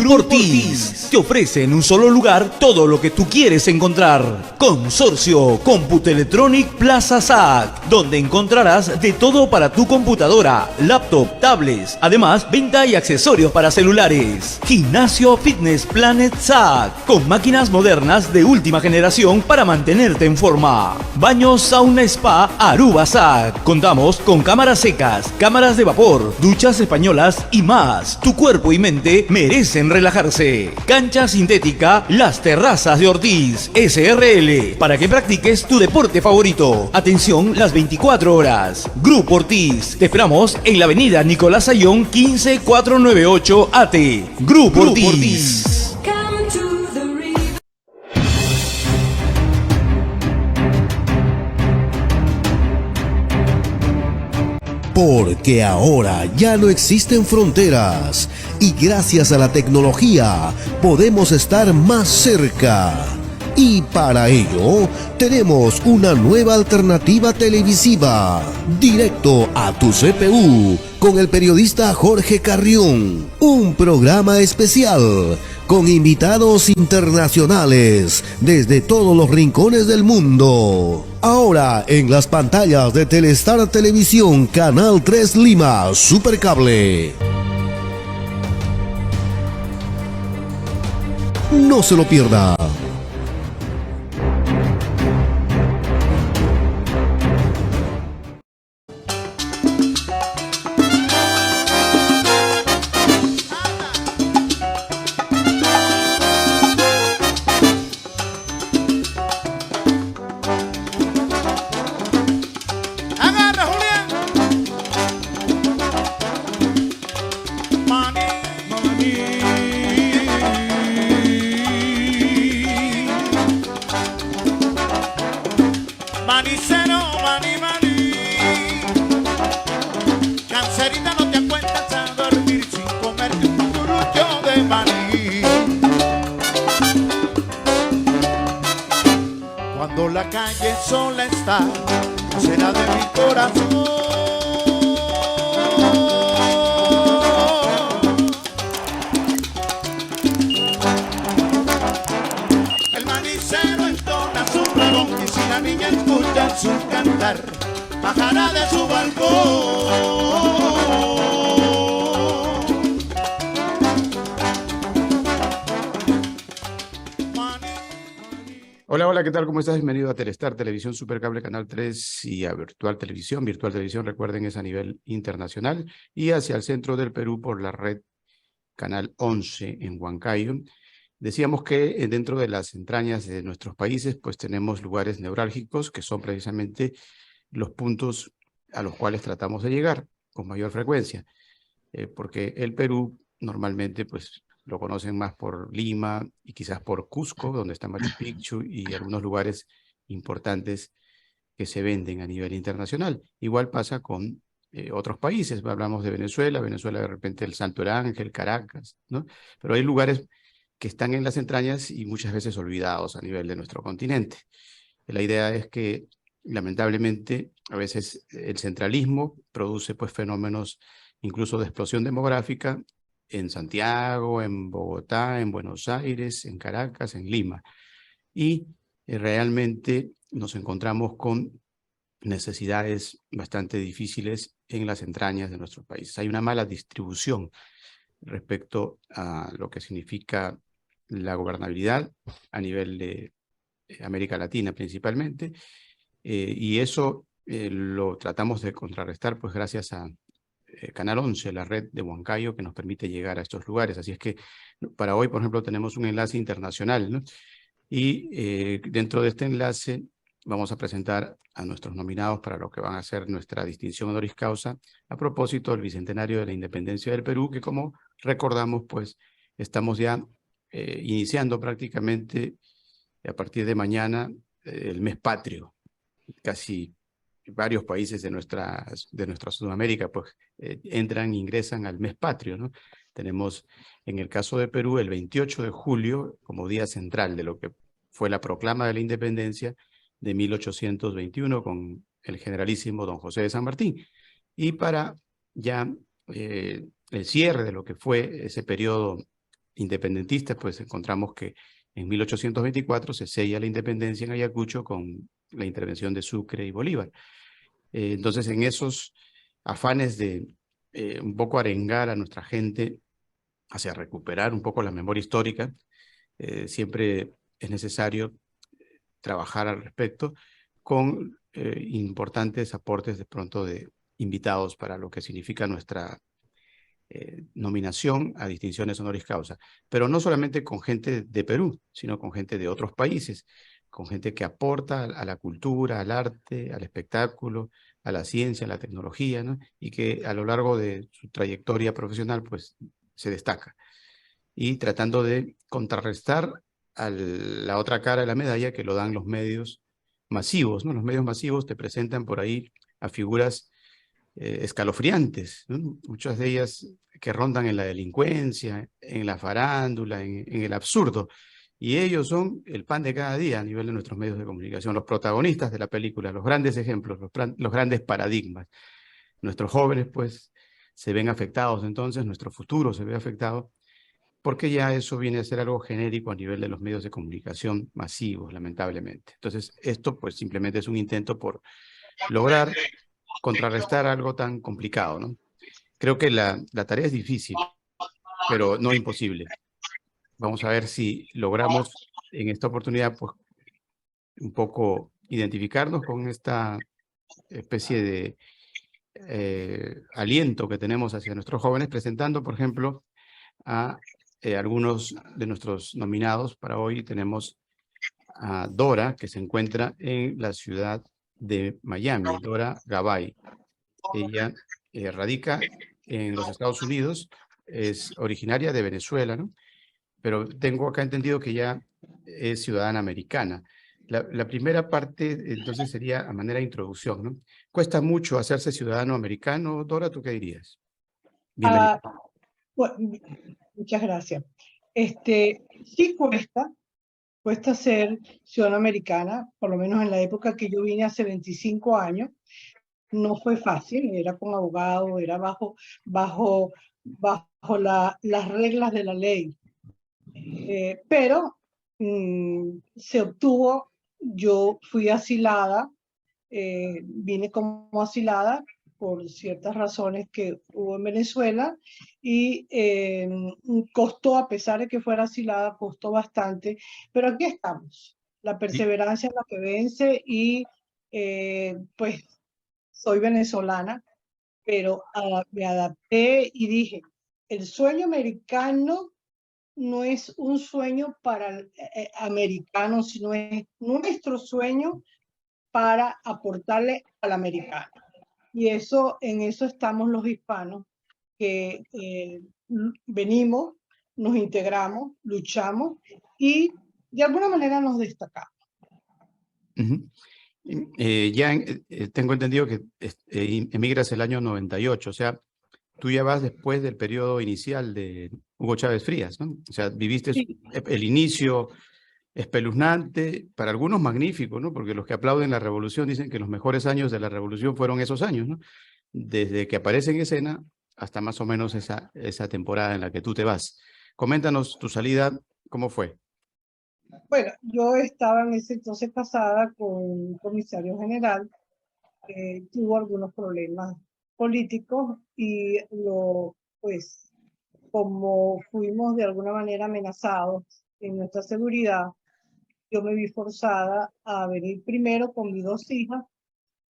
Grupo Ortiz te ofrece en un solo lugar todo lo que tú quieres encontrar. Consorcio Computelectronic Plaza SAC, donde encontrarás de todo para tu computadora, laptop, tablets, además venta y accesorios para celulares. Gimnasio Fitness Planet SAC, con máquinas modernas de última generación para mantenerte en forma. Baños Sauna Spa Aruba SAC. Contamos con cámaras secas, cámaras de vapor, duchas españolas y más. Tu cuerpo y mente merecen relajarse. Cancha sintética Las Terrazas de Ortiz SRL, para que practiques tu deporte favorito. Atención las 24 horas. Grupo Ortiz, te esperamos en la avenida Nicolás Ayllón 15498 AT. Grupo Ortiz. Porque ahora ya no existen fronteras y gracias a la tecnología podemos estar más cerca. Y para ello tenemos una nueva alternativa televisiva, directo a tu CPU, con el periodista Jorge Carrión. Un programa especial con invitados internacionales desde todos los rincones del mundo. Ahora en las pantallas de Telestar Televisión, Canal 3 Lima, Supercable. No se lo pierda. Hola, ¿qué tal? ¿Cómo estás? Bienvenido a Telestar Televisión Supercable Canal 3 y a Virtual Televisión. Virtual Televisión, recuerden, es a nivel internacional y hacia el centro del Perú por la red Canal 11 en Huancayo. Decíamos que dentro de las entrañas de nuestros países, pues tenemos lugares neurálgicos que son precisamente los puntos a los cuales tratamos de llegar con mayor frecuencia, porque el Perú normalmente, pues, lo conocen más por Lima y quizás por Cusco, donde está Machu Picchu y algunos lugares importantes que se venden a nivel internacional. Igual pasa con otros países. Hablamos de Venezuela de repente el Salto del Ángel, Caracas, ¿no? Pero hay lugares que están en las entrañas y muchas veces olvidados a nivel de nuestro continente. La idea es que, lamentablemente, a veces el centralismo produce pues fenómenos incluso de explosión demográfica en Santiago, en Bogotá, en Buenos Aires, en Caracas, en Lima. Y realmente nos encontramos con necesidades bastante difíciles en las entrañas de nuestros países. Hay una mala distribución respecto a lo que significa la gobernabilidad a nivel de América Latina principalmente, y eso lo tratamos de contrarrestar pues gracias a Canal 11, la red de Huancayo, que nos permite llegar a estos lugares. Así es que para hoy, por ejemplo, tenemos un enlace internacional, ¿no? Y dentro de este enlace vamos a presentar a nuestros nominados para lo que van a ser nuestra distinción honoris causa a propósito del Bicentenario de la Independencia del Perú, que, como recordamos, pues estamos ya iniciando prácticamente a partir de mañana el mes patrio. Casi varios países de nuestra Sudamérica pues ingresan al mes patrio, ¿no? Tenemos en el caso de Perú el 28 de julio como día central de lo que fue la proclama de la independencia de 1821 con el generalísimo don José de San Martín. Y para ya el cierre de lo que fue ese periodo independentistas, pues encontramos que en 1824 se sella la independencia en Ayacucho con la intervención de Sucre y Bolívar. Entonces, en esos afanes de un poco arengar a nuestra gente hacia recuperar un poco la memoria histórica, siempre es necesario trabajar al respecto con importantes aportes de pronto de invitados para lo que significa nuestra nominación a distinciones honoris causa, pero no solamente con gente de Perú, sino con gente de otros países, con gente que aporta a la cultura, al arte, al espectáculo, a la ciencia, a la tecnología, ¿no? Y que a lo largo de su trayectoria profesional, pues, se destaca. Y tratando de contrarrestar a la otra cara de la medalla que lo dan los medios masivos, ¿no? Los medios masivos te presentan por ahí a figuras escalofriantes, ¿no? Muchas de ellas que rondan en la delincuencia, en la farándula, en el absurdo. Y ellos son el pan de cada día a nivel de nuestros medios de comunicación, los protagonistas de la película, los grandes ejemplos, los grandes paradigmas. Nuestros jóvenes, pues, se ven afectados, entonces nuestro futuro se ve afectado, porque ya eso viene a ser algo genérico a nivel de los medios de comunicación masivos, lamentablemente. Entonces, esto, pues, simplemente es un intento por lograr contrarrestar algo tan complicado, ¿no? Creo que la tarea es difícil, pero no imposible. Vamos a ver si logramos en esta oportunidad, pues, un poco identificarnos con esta especie de aliento que tenemos hacia nuestros jóvenes, presentando, por ejemplo, a algunos de nuestros nominados. Para hoy tenemos a Dora, que se encuentra en la ciudad de Miami, Dora Gabay. Ella radica en los Estados Unidos, es originaria de Venezuela, ¿no? Pero tengo acá entendido que ya es ciudadana americana. La primera parte, entonces, sería a manera de introducción, ¿no? ¿Cuesta mucho hacerse ciudadano americano, Dora? ¿Tú qué dirías? Bienvenida. Ah, bueno, muchas gracias. Sí cuesta ser ciudadana americana, por lo menos en la época que yo vine hace 25 años. No fue fácil, era con abogado, era bajo las reglas de la ley. Pero se obtuvo, yo fui asilada, vine como asilada por ciertas razones que hubo en Venezuela y costó, a pesar de que fuera asilada, costó bastante, pero aquí estamos. La perseverancia es la que vence y pues soy venezolana, pero me adapté y dije, el sueño americano no es un sueño para americanos, sino es nuestro sueño para aportarle al americano. Y eso, en eso estamos los hispanos, que venimos, nos integramos, luchamos y de alguna manera nos destacamos. Tengo entendido que emigras el año 98, o sea, tú ya vas después del periodo inicial de Hugo Chávez Frías, ¿no? O sea, viviste Sí. el inicio espeluznante, para algunos magnífico, ¿no? Porque los que aplauden la revolución dicen que los mejores años de la revolución fueron esos años, ¿no? Desde que aparece en escena hasta más o menos esa temporada en la que tú te vas. Coméntanos tu salida, ¿cómo fue? Bueno, yo estaba en ese entonces casada con un comisario general que tuvo algunos problemas políticos y pues, como fuimos de alguna manera amenazados en nuestra seguridad, yo me vi forzada a venir primero con mis 2 hijas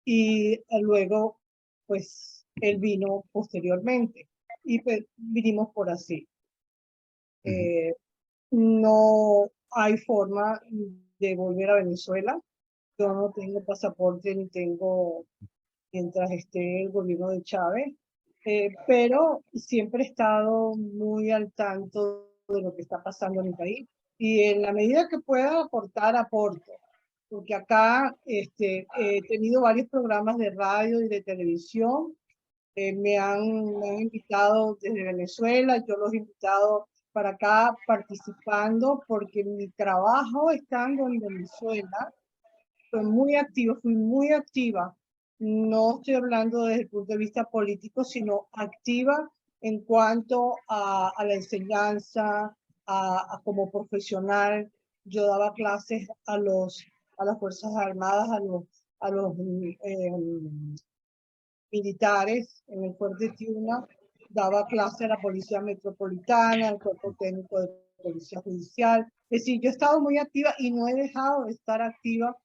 y luego, pues, él vino posteriormente y pues vinimos por así. No hay forma de volver a Venezuela. Yo no tengo pasaporte ni tengo, mientras esté el gobierno de Chávez, pero siempre he estado muy al tanto de lo que está pasando en mi país y en la medida que pueda aportar, aporto. Porque acá he tenido varios programas de radio y de televisión, me han invitado desde Venezuela, yo los he invitado para acá participando porque mi trabajo estando en Venezuela fui muy activa. No estoy hablando desde el punto de vista político, sino activa en cuanto a la enseñanza, como profesional. Yo daba clases a las Fuerzas Armadas, a los militares en el Fuerte Tiuna, daba clases a la Policía Metropolitana, al Cuerpo Técnico de Policía Judicial. Es decir, yo he estado muy activa y no he dejado de estar activa,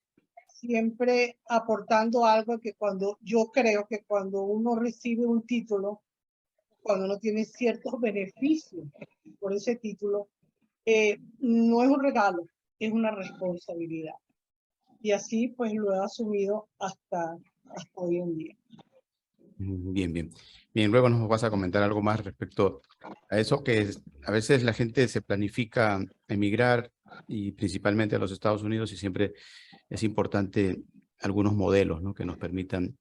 siempre aportando algo que yo creo que cuando uno recibe un título, cuando uno tiene ciertos beneficios por ese título, no es un regalo, es una responsabilidad. Y así pues lo he asumido hasta hoy en día. Bien, bien. Bien, luego nos vas a comentar algo más respecto a eso, que a veces la gente se planifica emigrar y principalmente a los Estados Unidos, y siempre es importante algunos modelos, ¿no?, que nos permitan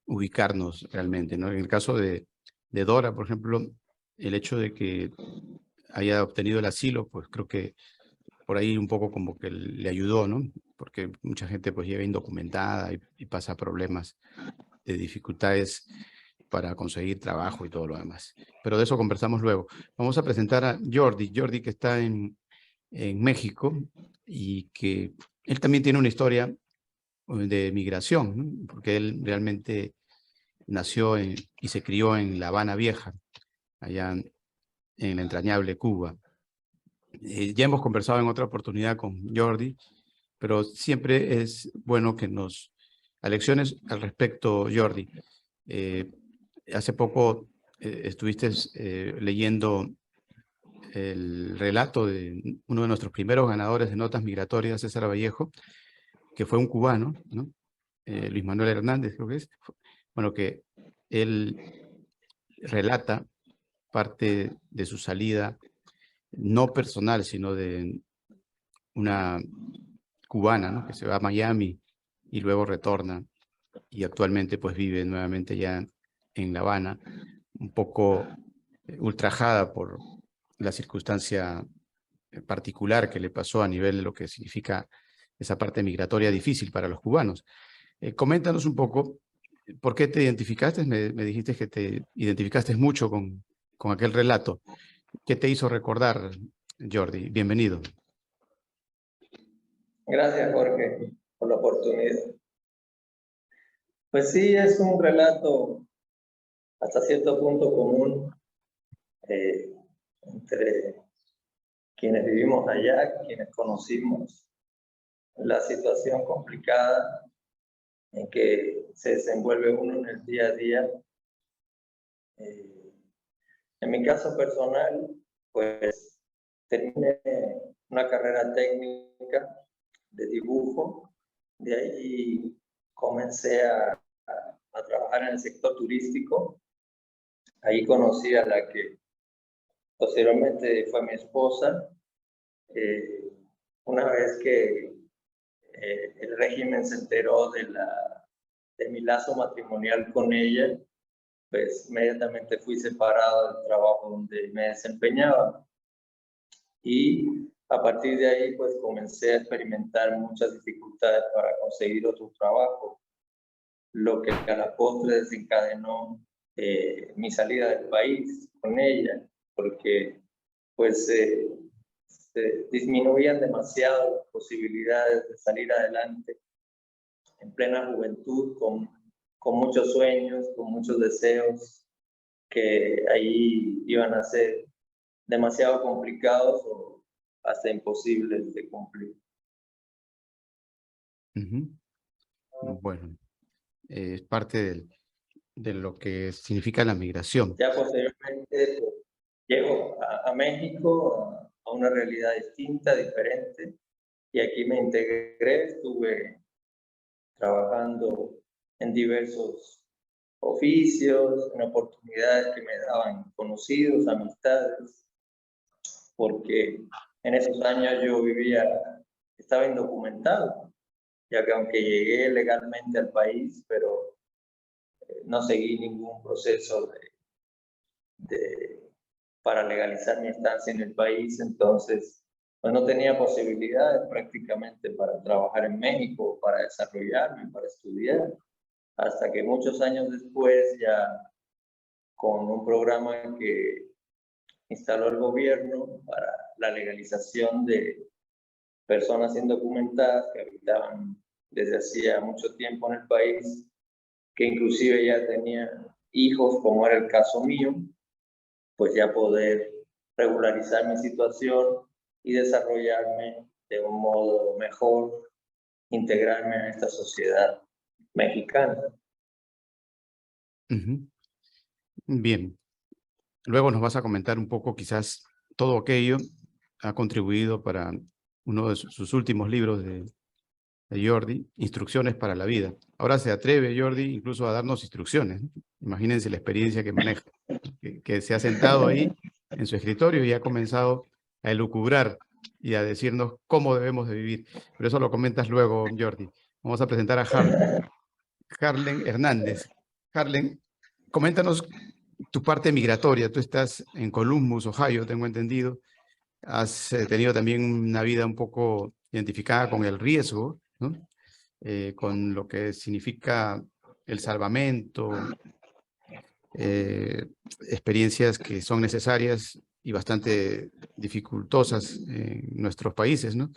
ubicarnos realmente, ¿no? En el caso de Dora, por ejemplo, el hecho de que haya obtenido el asilo, pues creo que por ahí un poco como que le ayudó, ¿no? Porque mucha gente pues llega indocumentada y pasa problemas de dificultades para conseguir trabajo y todo lo demás. Pero de eso conversamos luego. Vamos a presentar a Jordi. Jordi, que está en México, y que él también tiene una historia de migración, ¿no? Porque él realmente nació y se crió en La Habana Vieja, allá en la entrañable Cuba. Ya hemos conversado en otra oportunidad con Jordi, pero siempre es bueno que nos alecciones al respecto, Jordi. Hace poco estuviste leyendo el relato de uno de nuestros primeros ganadores de notas migratorias, César Vallejo, que fue un cubano, ¿no? Luis Manuel Hernández, creo que es. Bueno, que él relata parte de su salida, no personal, sino de una cubana, ¿no?, que se va a Miami y luego retorna, y actualmente pues vive nuevamente ya en La Habana, un poco ultrajada por la circunstancia particular que le pasó a nivel de lo que significa esa parte migratoria difícil para los cubanos. Coméntanos un poco, ¿por qué te identificaste? Me dijiste que te identificaste mucho con aquel relato. ¿Qué te hizo recordar, Jordi? Bienvenido. Gracias, Jorge, por la oportunidad. Pues sí, es un relato hasta cierto punto común entre quienes vivimos allá, quienes conocimos la situación complicada en que se desenvuelve uno en el día a día. En mi caso personal, pues terminé una carrera técnica de dibujo. De ahí comencé a trabajar en el sector turístico. Ahí conocí a la que posteriormente fue mi esposa. Una vez que el régimen se enteró de mi lazo matrimonial con ella, pues inmediatamente fui separado del trabajo donde me desempeñaba. Y a partir de ahí, pues comencé a experimentar muchas dificultades para conseguir otro trabajo, lo que a la postre desencadenó mi salida del país con ella, porque pues se disminuían demasiado las posibilidades de salir adelante en plena juventud, con muchos sueños, con muchos deseos que ahí iban a ser demasiado complicados o hasta imposibles de cumplir. Bueno, es parte de lo que significa la migración. Ya posteriormente pues, llego a México, a una realidad distinta, diferente, y aquí me integré, estuve trabajando en diversos oficios, en oportunidades que me daban conocidos, amistades, porque en esos años yo estaba indocumentado, ya que aunque llegué legalmente al país, pero no seguí ningún proceso para legalizar mi estancia en el país, entonces pues no tenía posibilidades prácticamente para trabajar en México, para desarrollarme, para estudiar, hasta que muchos años después, ya con un programa que instaló el gobierno para la legalización de personas indocumentadas que habitaban desde hacía mucho tiempo en el país, que inclusive ya tenían hijos, como era el caso mío, pues ya poder regularizar mi situación y desarrollarme de un modo mejor, integrarme en esta sociedad mexicana. Bien. Luego nos vas a comentar un poco, quizás todo aquello ha contribuido para uno de sus últimos libros de Jordi, Instrucciones para la Vida. Ahora se atreve Jordi incluso a darnos instrucciones, ¿no? Imagínense la experiencia que maneja, que se ha sentado ahí en su escritorio y ha comenzado a elucubrar y a decirnos cómo debemos de vivir. Pero eso lo comentas luego, Jordi. Vamos a presentar a Harlen Hernández. Harlen, coméntanos tu parte migratoria. Tú estás en Columbus, Ohio, tengo entendido. Has tenido también una vida un poco identificada con el riesgo, ¿no? Con lo que significa el salvamento, experiencias que son necesarias y bastante dificultosas en nuestros países, ¿no?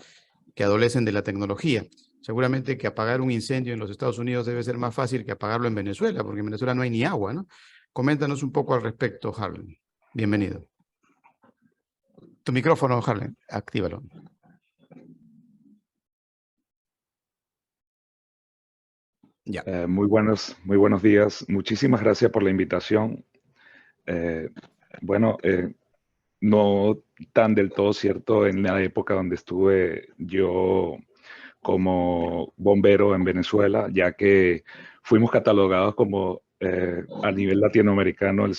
Que adolecen de la tecnología. Seguramente que apagar un incendio en los Estados Unidos debe ser más fácil que apagarlo en Venezuela, porque en Venezuela no hay ni agua, ¿no? Coméntanos un poco al respecto, Harlen. Bienvenido. Tu micrófono, Harlen, actívalo. Ya. Muy buenos días. Muchísimas gracias por la invitación. No tan del todo cierto en la época donde estuve yo como bombero en Venezuela, ya que fuimos catalogados como a nivel latinoamericano el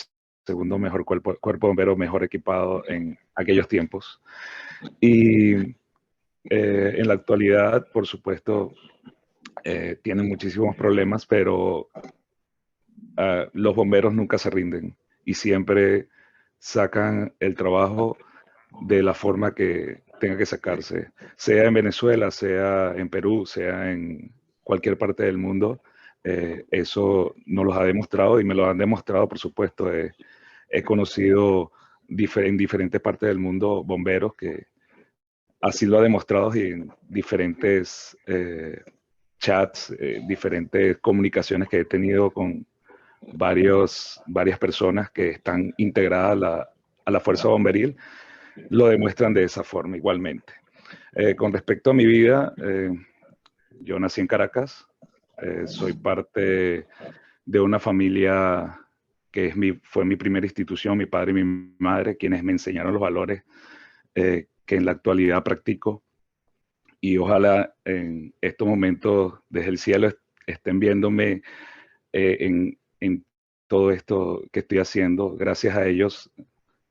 segundo mejor cuerpo bombero mejor equipado en aquellos tiempos. Y en la actualidad, por supuesto, tienen muchísimos problemas, pero los bomberos nunca se rinden y siempre sacan el trabajo de la forma que tenga que sacarse, sea en Venezuela, sea en Perú, sea en cualquier parte del mundo. Eso nos lo ha demostrado y me lo han demostrado, por supuesto. He conocido en diferentes partes del mundo bomberos que así lo ha demostrado y en diferentes chats, diferentes comunicaciones que he tenido con varias personas que están integradas a la fuerza bomberil, lo demuestran de esa forma igualmente. Con respecto a mi vida, yo nací en Caracas, soy parte de una familia que fue mi primera institución, mi padre y mi madre, quienes me enseñaron los valores que en la actualidad practico. Y ojalá en estos momentos desde el cielo estén viéndome en todo esto que estoy haciendo. Gracias a ellos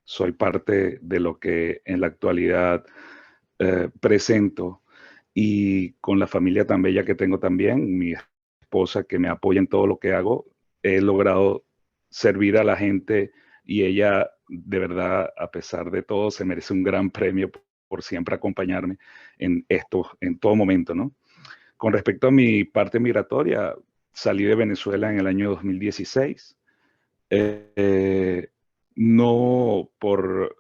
soy parte de lo que en la actualidad presento, y con la familia tan bella que tengo también, mi esposa que me apoya en todo lo que hago, he logrado servir a la gente y ella de verdad, a pesar de todo, se merece un gran premio por siempre acompañarme en esto, en todo momento, ¿no? Con respecto a mi parte migratoria, salí de Venezuela en el año 2016, no por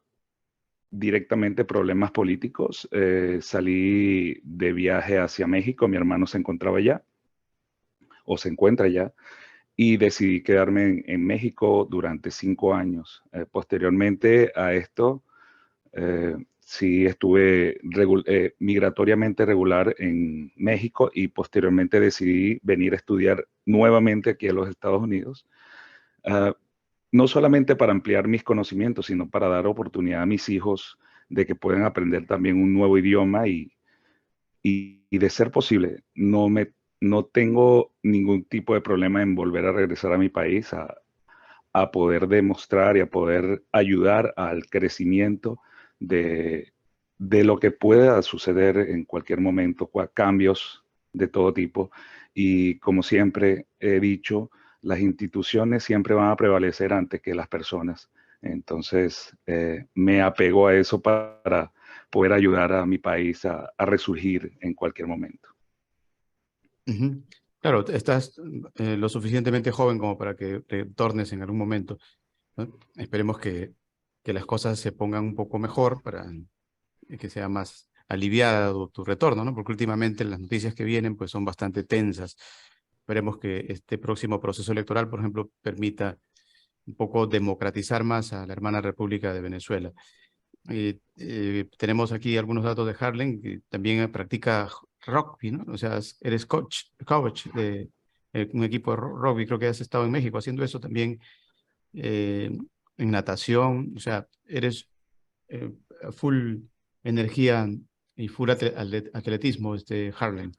directamente problemas políticos. Salí de viaje hacia México, mi hermano se encontraba allá, o se encuentra allá, y decidí quedarme en México durante 5 años. Posteriormente a esto, sí estuve migratoriamente regular en México y posteriormente decidí venir a estudiar nuevamente aquí a los Estados Unidos. No solamente para ampliar mis conocimientos, sino para dar oportunidad a mis hijos de que puedan aprender también un nuevo idioma y de ser posible, no tengo ningún tipo de problema en volver a regresar a mi país a poder demostrar y a poder ayudar al crecimiento de lo que pueda suceder en cualquier momento, cambios de todo tipo. Y como siempre he dicho, las instituciones siempre van a prevalecer antes que las personas. Entonces, me apego a eso para poder ayudar a mi país a resurgir en cualquier momento. Claro, estás lo suficientemente joven como para que retornes en algún momento, ¿no? Esperemos que que las cosas se pongan un poco mejor para que sea más aliviado tu retorno, ¿no? Porque últimamente las noticias que vienen pues son bastante tensas. Esperemos que este próximo proceso electoral, por ejemplo, permita un poco democratizar más a la hermana República de Venezuela. Tenemos aquí algunos datos de Harlem, que también practica rugby, ¿no? O sea, eres coach de un equipo de rugby, creo que has estado en México haciendo eso también, en natación, o sea, eres full energía y full atletismo, Harlem.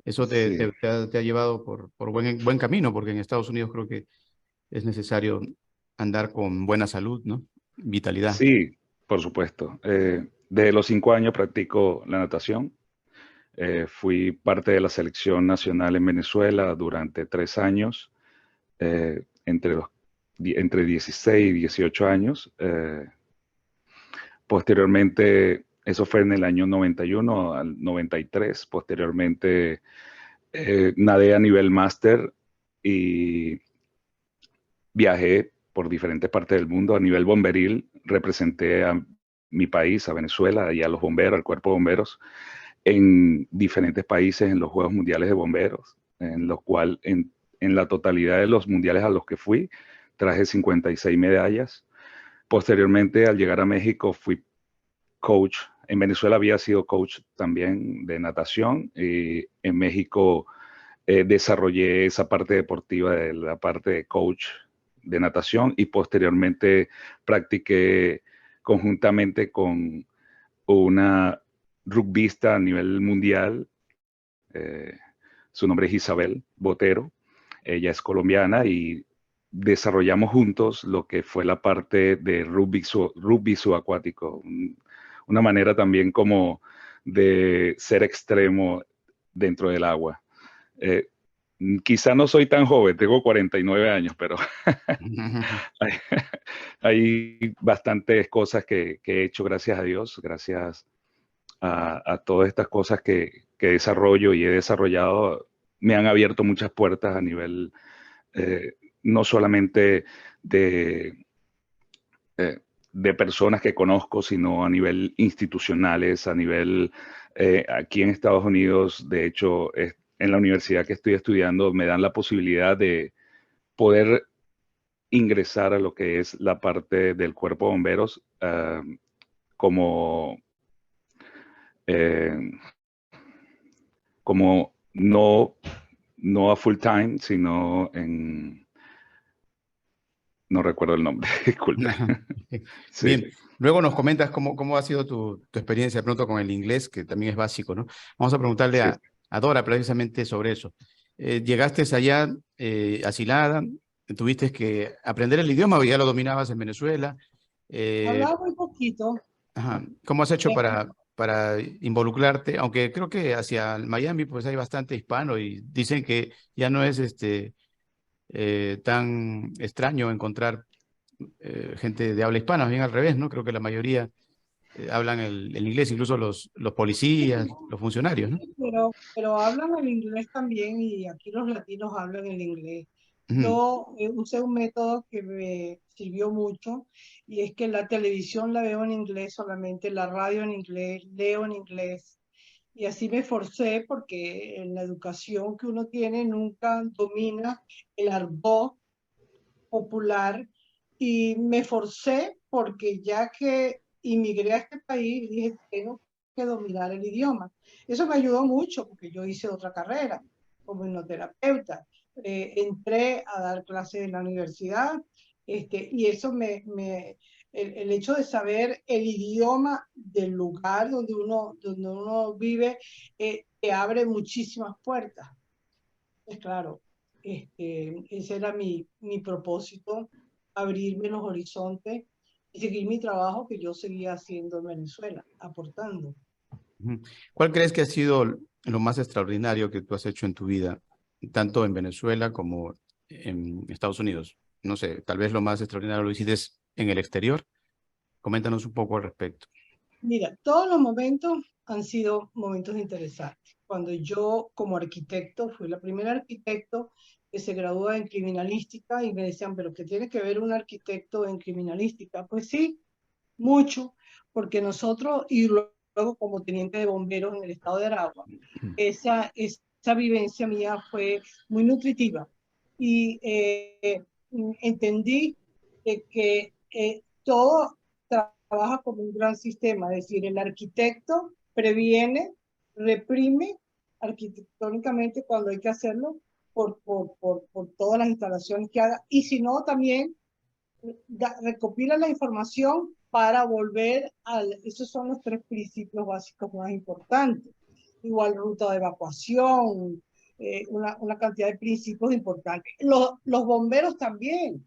Eso Sí, te ha llevado por buen camino, porque en Estados Unidos creo que es necesario andar con buena salud, ¿no? Vitalidad. sí, por supuesto. Desde los 5 años practico la natación. Fui parte de la selección nacional en Venezuela durante 3 años, entre 16 y 18 años. Posteriormente, eso fue en el año 91 al 93. Posteriormente, nadé a nivel máster y viajé por diferentes partes del mundo a nivel bomberil. Representé a mi país, a Venezuela, y a los bomberos, al cuerpo de bomberos, en diferentes países en los Juegos Mundiales de Bomberos, en los cuales en la totalidad de los mundiales a los que fui, traje 56 medallas. Posteriormente, al llegar a México, fui coach. En Venezuela había sido coach también de natación y en México desarrollé esa parte deportiva de la parte de coach de natación y posteriormente practiqué conjuntamente con una rugbyista a nivel mundial. eh, Su nombre es Isabel Botero. Ella es colombiana y desarrollamos juntos lo que fue la parte de rugby subacuático, una manera también como de ser extremo dentro del agua. Eh, Quizá no soy tan joven, tengo 49 años, pero hay, hay bastantes cosas que he hecho, gracias a Dios, gracias a todas estas cosas que desarrollo y he desarrollado, me han abierto muchas puertas a nivel, eh, no solamente de, de personas que conozco, sino a nivel institucionales, a nivel, aquí en Estados Unidos, de hecho, en la universidad que estoy estudiando, me dan la posibilidad de poder ingresar a lo que es la parte del cuerpo de bomberos como, eh, como no a full time, sino no recuerdo el nombre, disculpe. Sí, Bien, luego nos comentas cómo ha sido tu experiencia de pronto con el inglés, que también es básico, ¿no? Vamos a preguntarle sí. a Dora precisamente sobre eso. Llegaste allá asilada, tuviste que aprender el idioma, o ya lo dominabas en Venezuela. Eh, Hablaba muy poquito. ajá. ¿Cómo has hecho para involucrarte? Aunque creo que hacia Miami pues hay bastante hispano y dicen que ya no es tan extraño encontrar gente de habla hispana, bien al revés, ¿no? Creo que la mayoría hablan el inglés, incluso los policías, los funcionarios, ¿no? Pero hablan el inglés también y aquí los latinos hablan el inglés. Ujú, Yo usé un método que me sirvió mucho y es que la televisión la veo en inglés solamente, la radio en inglés, leo en inglés. Y así me forcé porque en la educación que uno tiene nunca domina el argot popular y me forcé porque ya que inmigré a este país, dije, tengo que dominar el idioma. Eso me ayudó mucho porque yo hice otra carrera como hipnoterapeuta. Entré a dar clases en la universidad y eso el hecho de saber el idioma del lugar donde uno vive te abre muchísimas puertas. Es claro, ese era mi propósito, abrirme los horizontes y seguir mi trabajo que yo seguía haciendo en Venezuela, aportando. ujú. ¿Cuál crees que ha sido lo más extraordinario que tú has hecho en tu vida, tanto en Venezuela como en Estados Unidos? No sé, tal vez lo más extraordinario lo hiciste en el exterior. Coméntanos un poco al respecto. Mira, todos los momentos han sido momentos interesantes. Cuando yo como arquitecto, fui la primera arquitecto que se graduó en criminalística y me decían, pero ¿qué tiene que ver un arquitecto en criminalística? Pues sí, mucho, porque nosotros, y luego como teniente de bomberos en el estado de Aragua, esa vivencia mía fue muy nutritiva. Y entendí que todo trabaja como un gran sistema, es decir, el arquitecto previene, reprime arquitectónicamente cuando hay que hacerlo por todas las instalaciones que haga, y si no, también recopila la información para volver esos son los 3 principios básicos más importantes. Igual ruta de evacuación, una cantidad de principios importantes. Los bomberos también.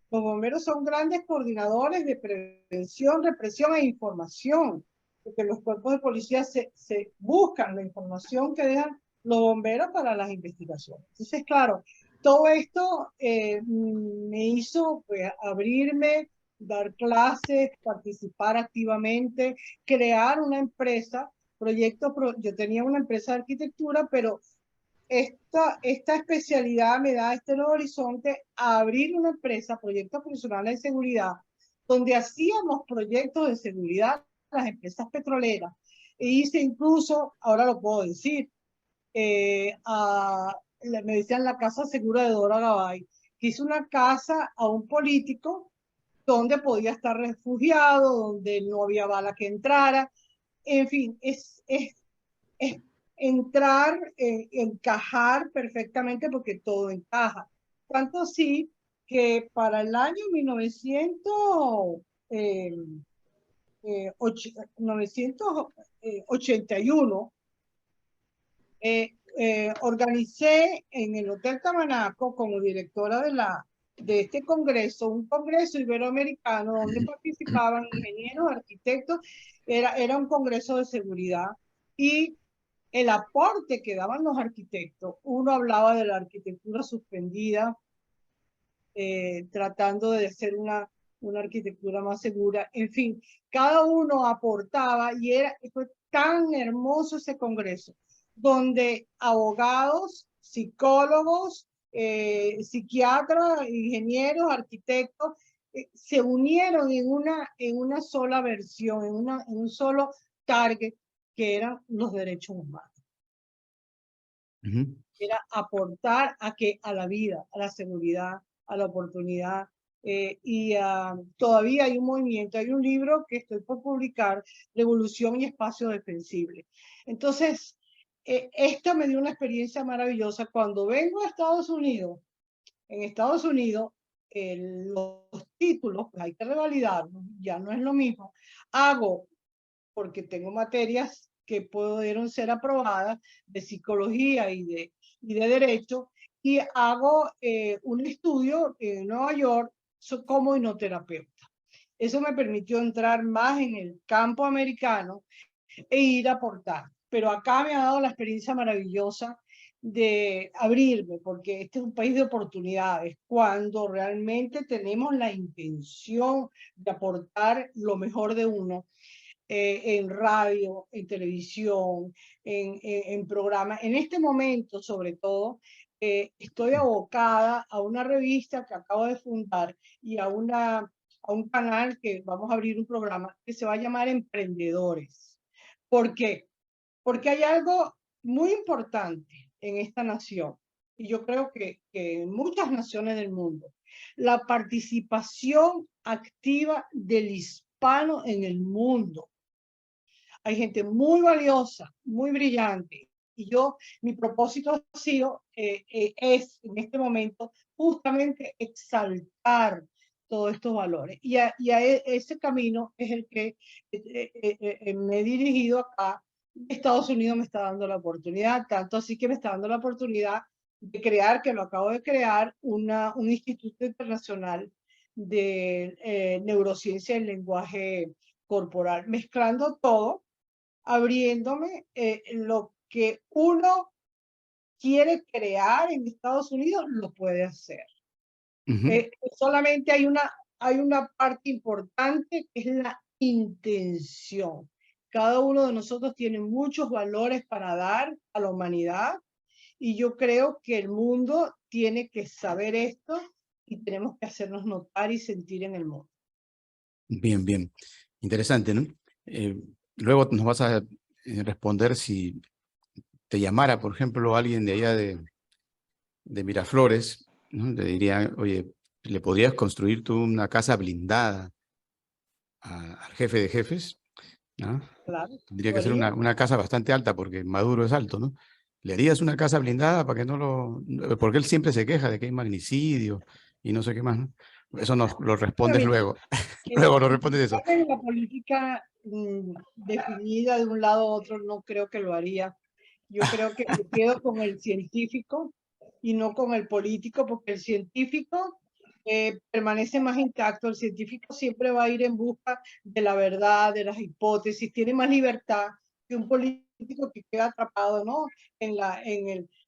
Los bomberos son grandes coordinadores de prevención, represión e información, porque los cuerpos de policía se buscan la información que dejan los bomberos para las investigaciones. Entonces, claro, todo esto me hizo pues, abrirme, dar clases, participar activamente, crear una empresa, yo tenía una empresa de arquitectura, pero esta especialidad me da este nuevo horizonte a abrir una empresa, proyectos profesionales de seguridad, donde hacíamos proyectos de seguridad a las empresas petroleras. E hice incluso, ahora lo puedo decir, me decían la Casa Segura de Dora Gabay, que hizo una casa a un político donde podía estar refugiado, donde no había bala que entrara. En fin, es entrar, encajar perfectamente porque todo encaja. Tanto así que para el año 981 organicé en el Hotel Tamanaco como directora de este congreso, un congreso iberoamericano donde participaban ingenieros, arquitectos, era un congreso de seguridad y el aporte que daban los arquitectos, uno hablaba de la arquitectura suspendida, tratando de hacer una arquitectura más segura, en fin, cada uno aportaba y fue tan hermoso ese congreso, donde abogados, psicólogos, psiquiatras, ingenieros, arquitectos, se unieron en una sola versión, en un solo target, que eran los derechos humanos. Era aportar a la vida, a la seguridad, a la oportunidad. Todavía hay un movimiento, hay un libro que estoy por publicar, Revolución y Espacio Defensible. Entonces, esta me dio una experiencia maravillosa. Cuando vengo a Estados Unidos, en Estados Unidos, los títulos, pues hay que revalidarlos, ya no es lo mismo. Porque tengo materias que pudieron ser aprobadas de psicología y de derecho, y hago un estudio en Nueva York como hipnoterapeuta. Eso me permitió entrar más en el campo americano e ir a aportar. Pero acá me ha dado la experiencia maravillosa de abrirme, porque este es un país de oportunidades, cuando realmente tenemos la intención de aportar lo mejor de uno. En radio, en televisión, en programas. En este momento, sobre todo, estoy abocada a una revista que acabo de fundar y a un canal que vamos a abrir un programa que se va a llamar Emprendedores. ¿Por qué? Porque hay algo muy importante en esta nación, y yo creo que en muchas naciones del mundo, la participación activa del hispano en el mundo. Hay gente muy valiosa, muy brillante. Y mi propósito ha sido, es en este momento, justamente exaltar todos estos valores. Y ese camino es el que me he dirigido acá. Estados Unidos me está dando la oportunidad, tanto así que me está dando la oportunidad de crear, que lo acabo de crear, un instituto internacional de neurociencia del lenguaje corporal, mezclando todo, abriéndome lo que uno quiere crear en Estados Unidos, lo puede hacer. Solamente hay una parte importante, que es la intención. Cada uno de nosotros tiene muchos valores para dar a la humanidad, y yo creo que el mundo tiene que saber esto y tenemos que hacernos notar y sentir en el mundo. Bien, bien. Interesante, ¿no? Luego nos vas a responder si te llamara, por ejemplo, alguien de allá de Miraflores, ¿no? Le diría, oye, ¿le podrías construir tú una casa blindada al jefe de jefes? ¿No? Claro, Tendría lo que ser haría. una casa bastante alta porque Maduro es alto, ¿no? ¿Le harías una casa blindada para que no lo... Porque él siempre se queja de que hay magnicidio y no sé qué más, ¿no? Eso nos lo Pero respondes mira, luego. Luego nos respondes eso. en la política definida de un lado a otro, no creo que lo haría. Yo creo que me quedo con el científico y no con el político, porque el científico permanece más intacto. El científico siempre va a ir en busca de la verdad, de las hipótesis, tiene más libertad que un político que queda atrapado, ¿no? En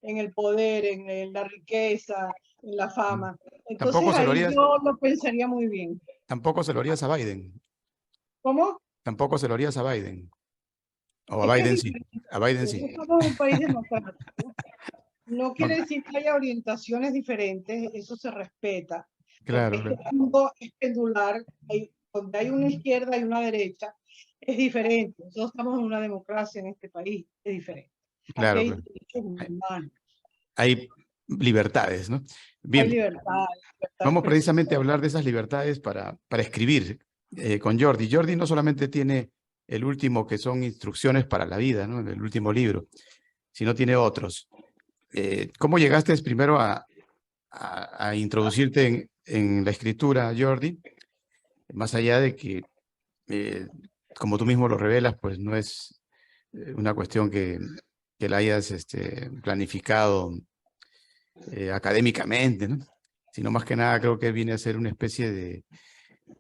el poder, en la riqueza, en la fama. Entonces Tampoco se lo ahí harías, yo lo pensaría muy bien. tampoco se lo harías a Biden. ¿Cómo? Tampoco se lo harías a Biden. O Es a que es Biden sí. diferente. A Biden sí. Nosotros estamos en un país democrático. No No, quiere decir que haya orientaciones diferentes, eso se respeta, porque claro, este claro. mundo es pendular, donde hay una izquierda y una derecha, es diferente. Nosotros estamos en una democracia en este país, es diferente. Aquí Claro, hay claro. derechos humanos, Hay libertades, ¿no? hay Bien, libertad de vamos expresión. precisamente a hablar de esas libertades para escribir con Jordi. Jordi no solamente tiene el último que son instrucciones para la vida, ¿no? El último libro, sino tiene otros. ¿Cómo llegaste primero a introducirte en la escritura, Jordi? Más allá de que, eh, como tú mismo lo revelas, pues no es una cuestión que la hayas planificado académicamente, ¿no? Sino más que nada creo que viene a ser una especie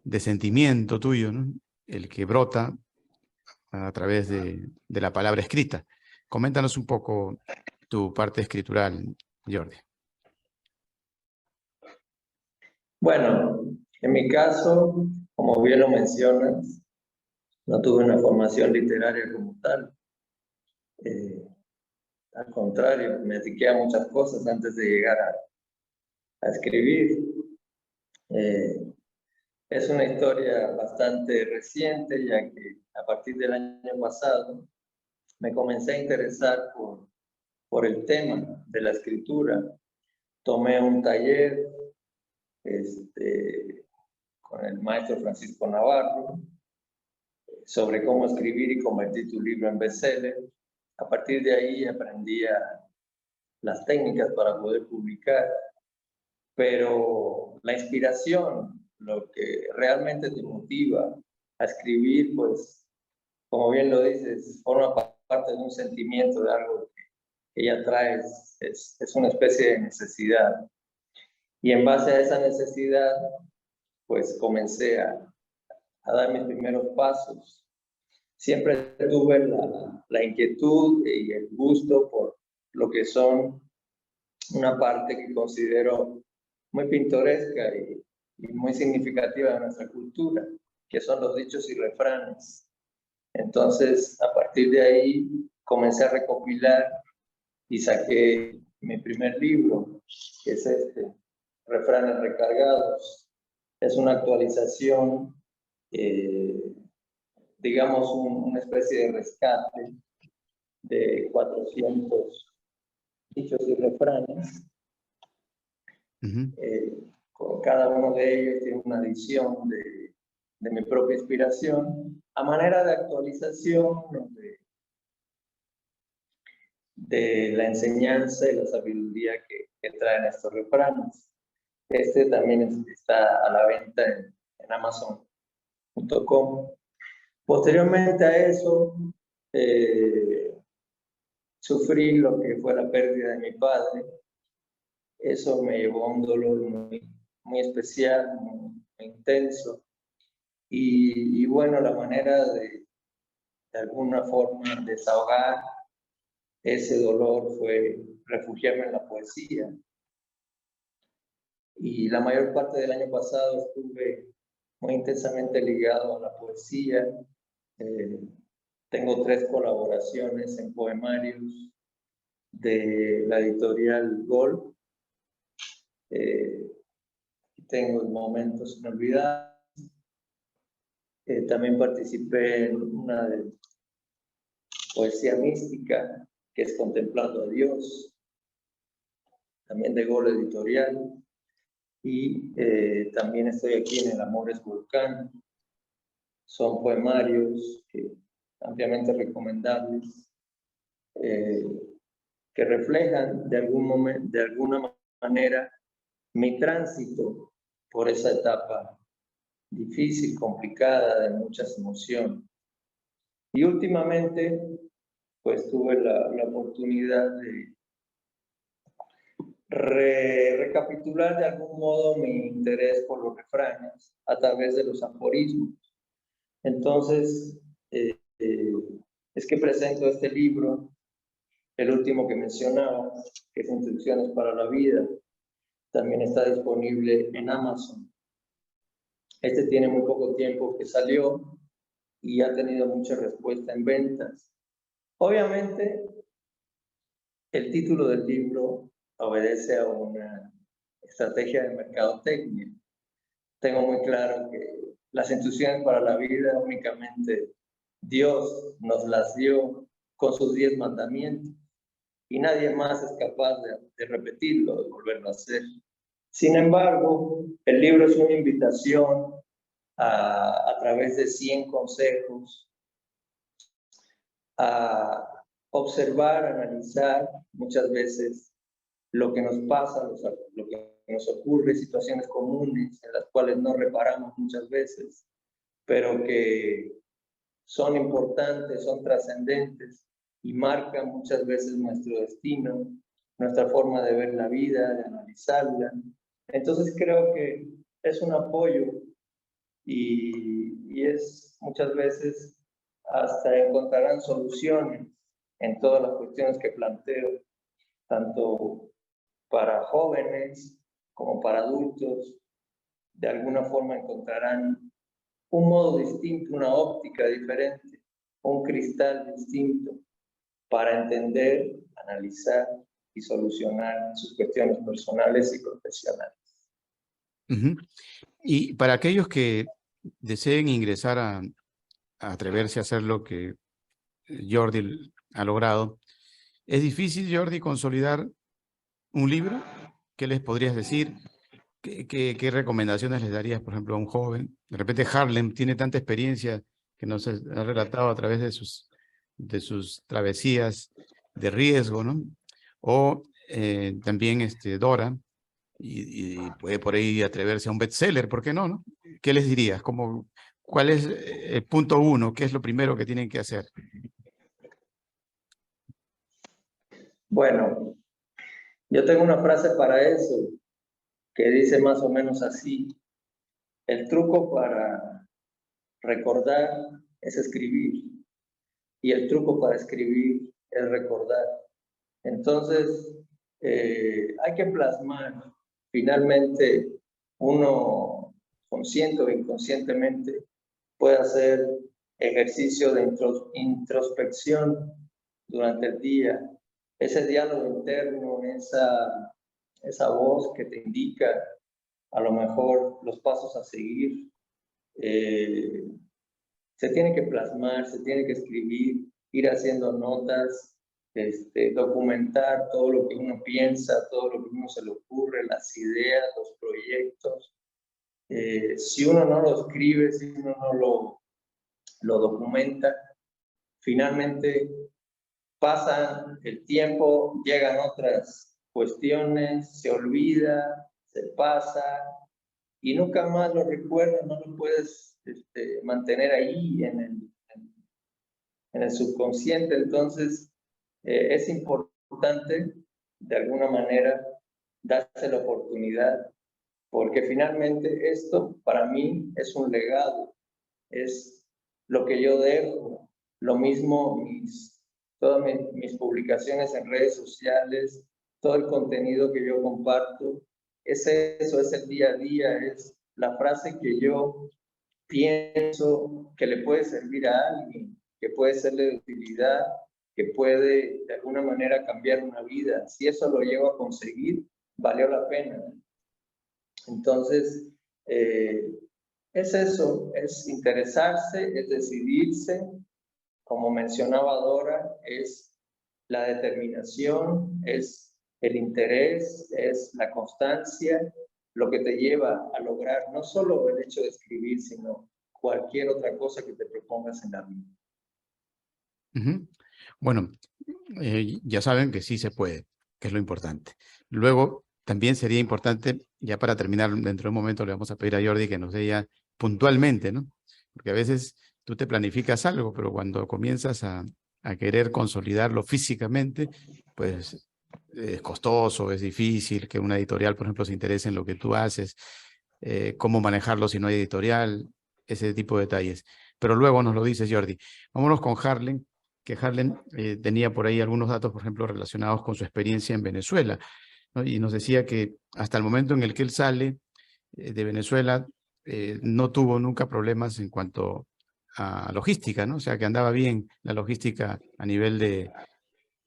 de sentimiento tuyo, ¿no? El que brota a través de la palabra escrita. Coméntanos un poco tu parte escritural, Jordi. Bueno, en mi caso, como bien lo mencionas, no tuve una formación literaria como tal. Al contrario, me dediqué a muchas cosas antes de llegar a escribir. Es una historia bastante reciente, ya que a partir del año pasado me comencé a interesar por el tema de la escritura. Tomé un taller con el maestro Francisco Navarro sobre cómo escribir y convertir tu libro en bestseller. A partir de ahí aprendí las técnicas para poder publicar, pero la inspiración, lo que realmente te motiva a escribir, pues, como bien lo dices, forma parte de un sentimiento, de algo que ya traes, es una especie de necesidad. Y en base a esa necesidad, pues comencé a dar mis primeros pasos. Siempre tuve la inquietud y el gusto por lo que son una parte que considero muy pintoresca y muy significativa de nuestra cultura, que son los dichos y refranes. Entonces, a partir de ahí, comencé a recopilar y saqué mi primer libro, que es Refranes Recargados. Es una actualización, digamos, una especie de rescate de 400 dichos y refranes. Con cada uno de ellos tiene una edición de mi propia inspiración, a manera de actualización de la enseñanza y la sabiduría que traen estos refranes. Este también está a la venta en Amazon.com. Posteriormente a eso, sufrí lo que fue la pérdida de mi padre. Eso me llevó a un dolor muy especial, muy intenso. Y bueno, la manera de alguna forma desahogar ese dolor fue refugiarme en la poesía. Y la mayor parte del año pasado estuve muy intensamente ligado a la poesía. Tengo 3 colaboraciones en poemarios de la editorial Gol. Tengo Momentos Inolvidables, También participé en una de poesía mística, que es Contemplando a Dios, también de Gol Editorial. Y también estoy aquí en El Amor es Volcán. Son poemarios ampliamente recomendables, que reflejan de alguna manera mi tránsito por esa etapa difícil, complicada, de muchas emociones. Y últimamente, pues tuve la oportunidad de recapitular de algún modo mi interés por los refranes a través de los aforismos. Entonces, es que presento este libro, el último que mencionaba, que es Instrucciones para la Vida. También está disponible en Amazon. Este tiene muy poco tiempo que salió y ha tenido mucha respuesta en ventas. Obviamente, el título del libro obedece a una estrategia de mercadotecnia. Tengo muy claro que las instrucciones para la vida únicamente Dios nos las dio con sus 10 mandamientos y nadie más es capaz de repetirlo, de volverlo a hacer. Sin embargo, el libro es una invitación a través de 100 consejos a observar, analizar muchas veces lo que nos pasa, lo que nos ocurre, situaciones comunes en las cuales no reparamos muchas veces, pero que son importantes, son trascendentes y marcan muchas veces nuestro destino, nuestra forma de ver la vida, de analizarla. Entonces creo que es un apoyo y es muchas veces hasta encontrarán soluciones en todas las cuestiones que planteo, tanto para jóvenes como para adultos. De alguna forma encontrarán un modo distinto, una óptica diferente, un cristal distinto para entender, analizar y solucionar sus cuestiones personales y profesionales. Y para aquellos que deseen ingresar a atreverse a hacer lo que Jordi ha logrado, ¿es difícil, Jordi, consolidar un libro? ¿Qué les podrías decir? ¿Qué recomendaciones les darías, por ejemplo, a un joven? De repente Harlem tiene tanta experiencia que nos ha relatado a través de sus travesías de riesgo, ¿no? O también Dora, y puede por ahí atreverse a un bestseller, ¿por qué no, no? ¿Qué les dirías? ¿Cuál es el punto 1? ¿Qué es lo primero que tienen que hacer? Bueno, yo tengo una frase para eso que dice más o menos así: el truco para recordar es escribir y el truco para escribir es recordar. Entonces, hay que plasmar. Finalmente, uno, consciente o inconscientemente, puede hacer ejercicio de introspección durante el día. Ese diálogo interno, esa voz que te indica a lo mejor los pasos a seguir, se tiene que plasmar, se tiene que escribir, ir haciendo notas, documentar todo lo que uno piensa, todo lo que uno se le ocurre, las ideas, los proyectos. Si uno no lo escribe, si uno no lo documenta, finalmente pasa el tiempo, llegan otras cuestiones, se olvida, se pasa y nunca más lo recuerdas, no lo puedes mantener ahí en el subconsciente. Entonces, es importante, de alguna manera, darse la oportunidad, porque finalmente esto para mí es un legado, es lo que yo dejo. Lo mismo todas mis publicaciones en redes sociales, todo el contenido que yo comparto, es eso, es el día a día, es la frase que yo pienso que le puede servir a alguien, que puede serle de utilidad, que puede de alguna manera cambiar una vida. Si eso lo llego a conseguir, valió la pena. Entonces, Es eso, es interesarse, es decidirse, como mencionaba Dora, es la determinación, es el interés, es la constancia, lo que te lleva a lograr no solo el hecho de escribir, sino cualquier otra cosa que te propongas en la vida. Bueno, ya saben que sí se puede, que es lo importante. Luego, también sería importante, ya para terminar, dentro de un momento le vamos a pedir a Jordi que nos dé ya puntualmente, ¿no? Porque a veces tú te planificas algo, pero cuando comienzas a querer consolidarlo físicamente, pues es costoso, es difícil que una editorial, por ejemplo, se interese en lo que tú haces, cómo manejarlo si no hay editorial, ese tipo de detalles. Pero luego nos lo dices, Jordi. Vámonos con Harlen, que Harlen tenía por ahí algunos datos, por ejemplo, relacionados con su experiencia en Venezuela, ¿no? Y nos decía que hasta el momento en el que él sale de Venezuela, no tuvo nunca problemas en cuanto a logística, ¿no? O sea, que andaba bien la logística a nivel de,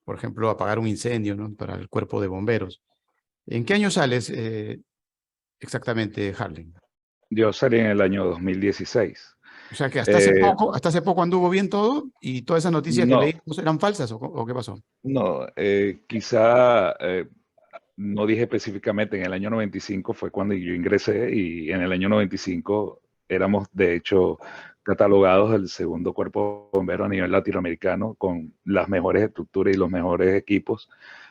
por ejemplo, apagar un incendio, ¿no? Para el cuerpo de bomberos. ¿En qué año sales exactamente, Harlen? Yo salí en el año 2016. O sea, que Eh, hasta hace poco anduvo bien todo y todas esas noticias que no, leímos eran falsas, ¿o qué pasó? no, quizá no dije específicamente, en el año 95 fue cuando yo ingresé y en el año 95 éramos de hecho catalogados el segundo cuerpo bombero a nivel latinoamericano con las mejores estructuras y los mejores equipos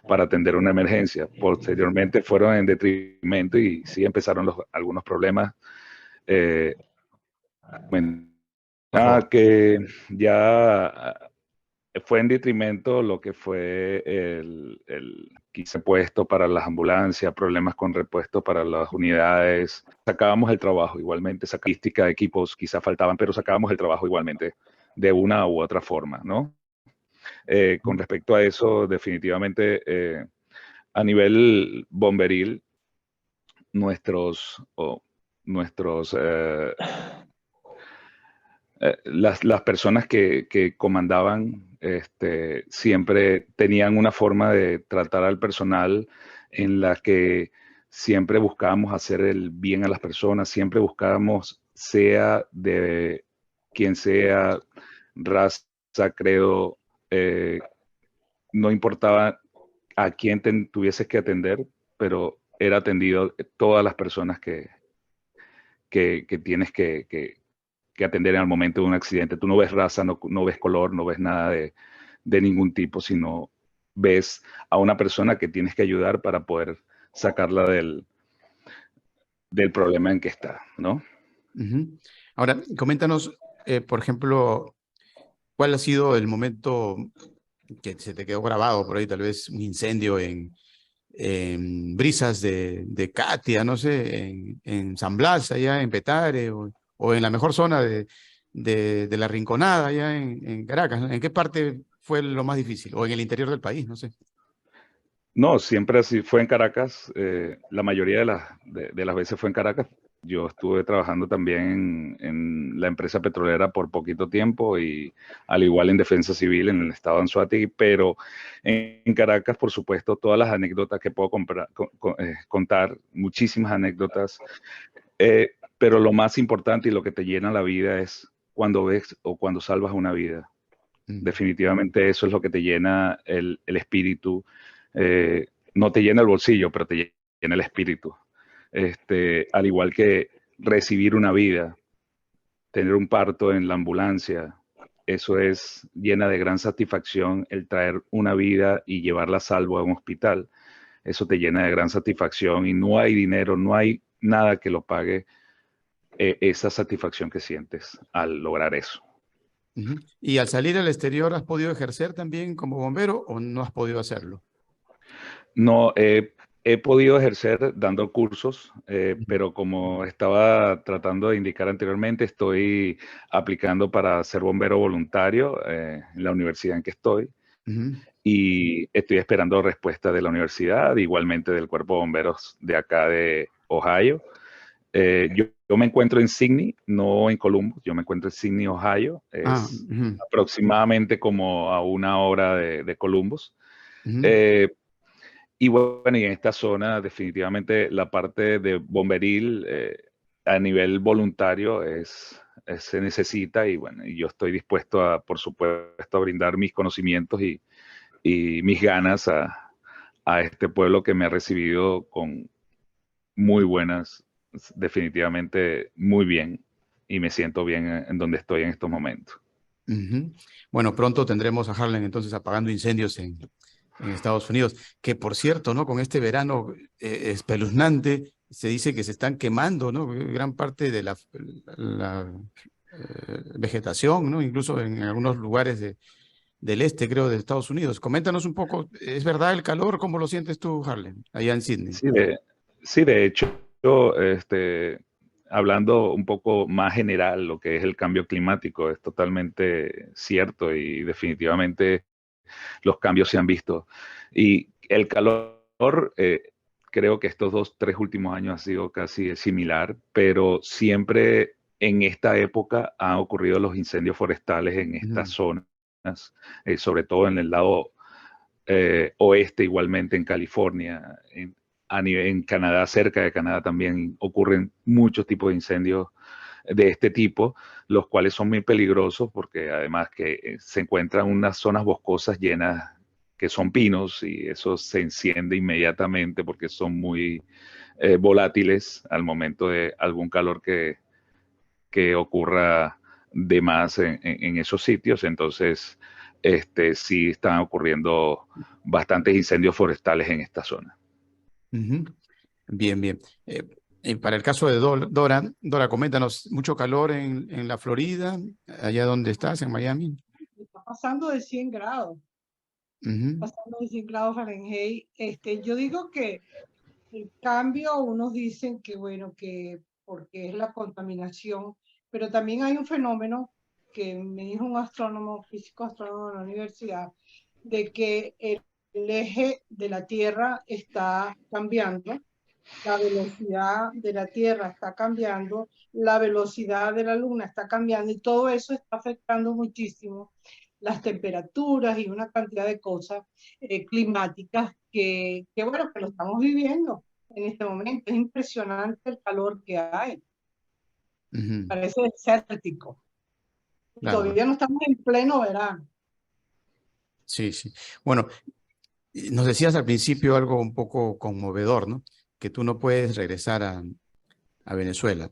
para atender una emergencia. Posteriormente fueron en detrimento y sí empezaron algunos problemas. Por favor. Que ya fue en detrimento lo que fue quise puesto para las ambulancias, problemas con repuesto para las unidades. Sacábamos el trabajo igualmente, estadística de equipos quizá faltaban, pero sacábamos el trabajo igualmente de una u otra forma, ¿no? Con respecto a eso, definitivamente a nivel bomberil, nuestros las personas que comandaban siempre tenían una forma de tratar al personal en la que siempre buscábamos hacer el bien a las personas, siempre buscábamos, sea de quien sea, raza, credo, no importaba a quién tuvieses que atender, pero era atendido todas las personas que tienes que atender en el momento de un accidente. Tú no ves raza, no ves color, no ves nada de ningún tipo, sino ves a una persona que tienes que ayudar para poder sacarla del problema en que está, ¿no? Ahora, coméntanos, por ejemplo, ¿cuál ha sido el momento que se te quedó grabado por ahí? Tal vez un incendio en Brisas de Catia, no sé, en San Blas, allá en Petare, o en la mejor zona de la Rinconada, allá en Caracas, ¿no? ¿En qué parte fue lo más difícil? O en el interior del país, no sé. No, siempre así fue en Caracas. La mayoría de las veces fue en Caracas. Yo estuve trabajando también en la empresa petrolera por poquito tiempo y al igual en defensa civil en el estado de Anzoátegui, pero en Caracas, por supuesto, todas las anécdotas que puedo contar, muchísimas anécdotas, pero lo más importante y lo que te llena la vida es cuando ves o cuando salvas una vida. Definitivamente eso es lo que te llena el espíritu. No te llena el bolsillo, pero te llena el espíritu. Al igual que recibir una vida, tener un parto en la ambulancia, eso es llena de gran satisfacción, el traer una vida y llevarla a salvo a un hospital. Eso te llena de gran satisfacción y no hay dinero, no hay nada que lo pague esa satisfacción que sientes al lograr eso. ¿Y al salir al exterior has podido ejercer también como bombero o no has podido hacerlo? No, he podido ejercer dando cursos, pero como estaba tratando de indicar anteriormente, estoy aplicando para ser bombero voluntario en la universidad en que estoy y estoy esperando respuesta de la universidad, igualmente del Cuerpo de Bomberos de acá de Ohio. Yo me encuentro en Sydney, no en Columbus, yo me encuentro en Sydney, Ohio, es aproximadamente como a 1 hora de Columbus. Y bueno, y en esta zona definitivamente la parte de bomberil a nivel voluntario se necesita, y bueno, y yo estoy dispuesto a, por supuesto, a brindar mis conocimientos y mis ganas a este pueblo que me ha recibido con muy buenas, definitivamente muy bien, y me siento bien en donde estoy en estos momentos. Ujú. Bueno, pronto tendremos a Harlem entonces apagando incendios en Estados Unidos, que por cierto, ¿no? Con este verano espeluznante, se dice que se están quemando, ¿no? Gran parte de la vegetación, ¿no? Incluso en algunos lugares del este, creo, de Estados Unidos. Coméntanos un poco, ¿es verdad el calor? ¿Cómo lo sientes tú, Harlem, allá en Sydney? Sí, de hecho, hablando un poco más general, lo que es el cambio climático es totalmente cierto, y definitivamente los cambios se han visto. Y el calor, creo que estos 2, 3 últimos años ha sido casi similar, pero siempre en esta época han ocurrido los incendios forestales en estas zonas, sobre todo en el lado oeste, igualmente en California, en Canadá, cerca de Canadá también ocurren muchos tipos de incendios de este tipo, los cuales son muy peligrosos porque además que se encuentran unas zonas boscosas llenas que son pinos, y eso se enciende inmediatamente porque son muy volátiles al momento de algún calor que ocurra de más en esos sitios. Entonces, sí están ocurriendo bastantes incendios forestales en esta zona. Bien, bien. Para el caso de Dora, coméntanos, ¿mucho calor en la Florida, allá donde estás, en Miami? Está pasando de 100 grados. Pasando de 100 grados Fahrenheit. Yo digo que el cambio, unos dicen que bueno, que porque es la contaminación, pero también hay un fenómeno que me dijo un astrónomo, físico astrónomo de la universidad, de que el eje de la Tierra está cambiando, la velocidad de la Tierra está cambiando, la velocidad de la Luna está cambiando, y todo eso está afectando muchísimo las temperaturas y una cantidad de cosas climáticas bueno, que lo estamos viviendo en este momento. Es impresionante el calor que hay. Parece desértico. Claro. Todavía no estamos en pleno verano. Sí, sí. Bueno, nos decías al principio algo un poco conmovedor, ¿no? Que tú no puedes regresar a Venezuela.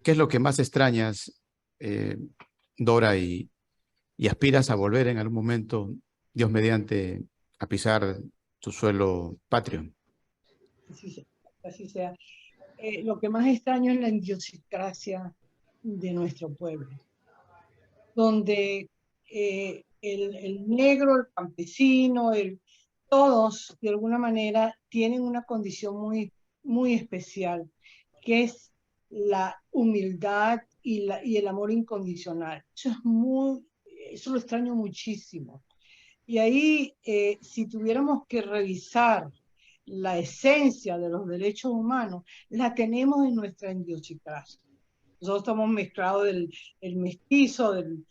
¿Qué es lo que más extrañas, Dora, y aspiras a volver en algún momento, Dios mediante, a pisar tu suelo patrio? Así sea. Así sea. Lo que más extraño es la idiosincrasia de nuestro pueblo, donde el negro, el campesino, todos de alguna manera tienen una condición muy, muy especial, que es la humildad y el amor incondicional. Eso lo extraño muchísimo. Y ahí, si tuviéramos que revisar la esencia de los derechos humanos, la tenemos en nuestra idiosincrasia. Nosotros estamos mezclados el mestizo, del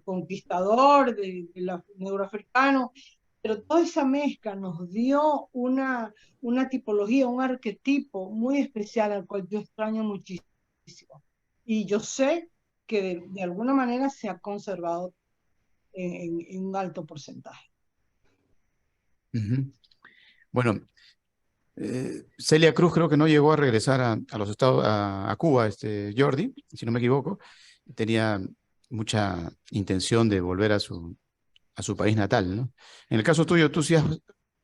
conquistador, del neuroafricano, pero toda esa mezcla nos dio una tipología, un arquetipo muy especial al cual yo extraño muchísimo. Y yo sé que de alguna manera se ha conservado en un alto porcentaje. Bueno, Celia Cruz creo que no llegó a regresar a los Estados, a Cuba, Jordi, si no me equivoco. Tenía mucha intención de volver a su país natal, ¿no? En el caso tuyo, tú sí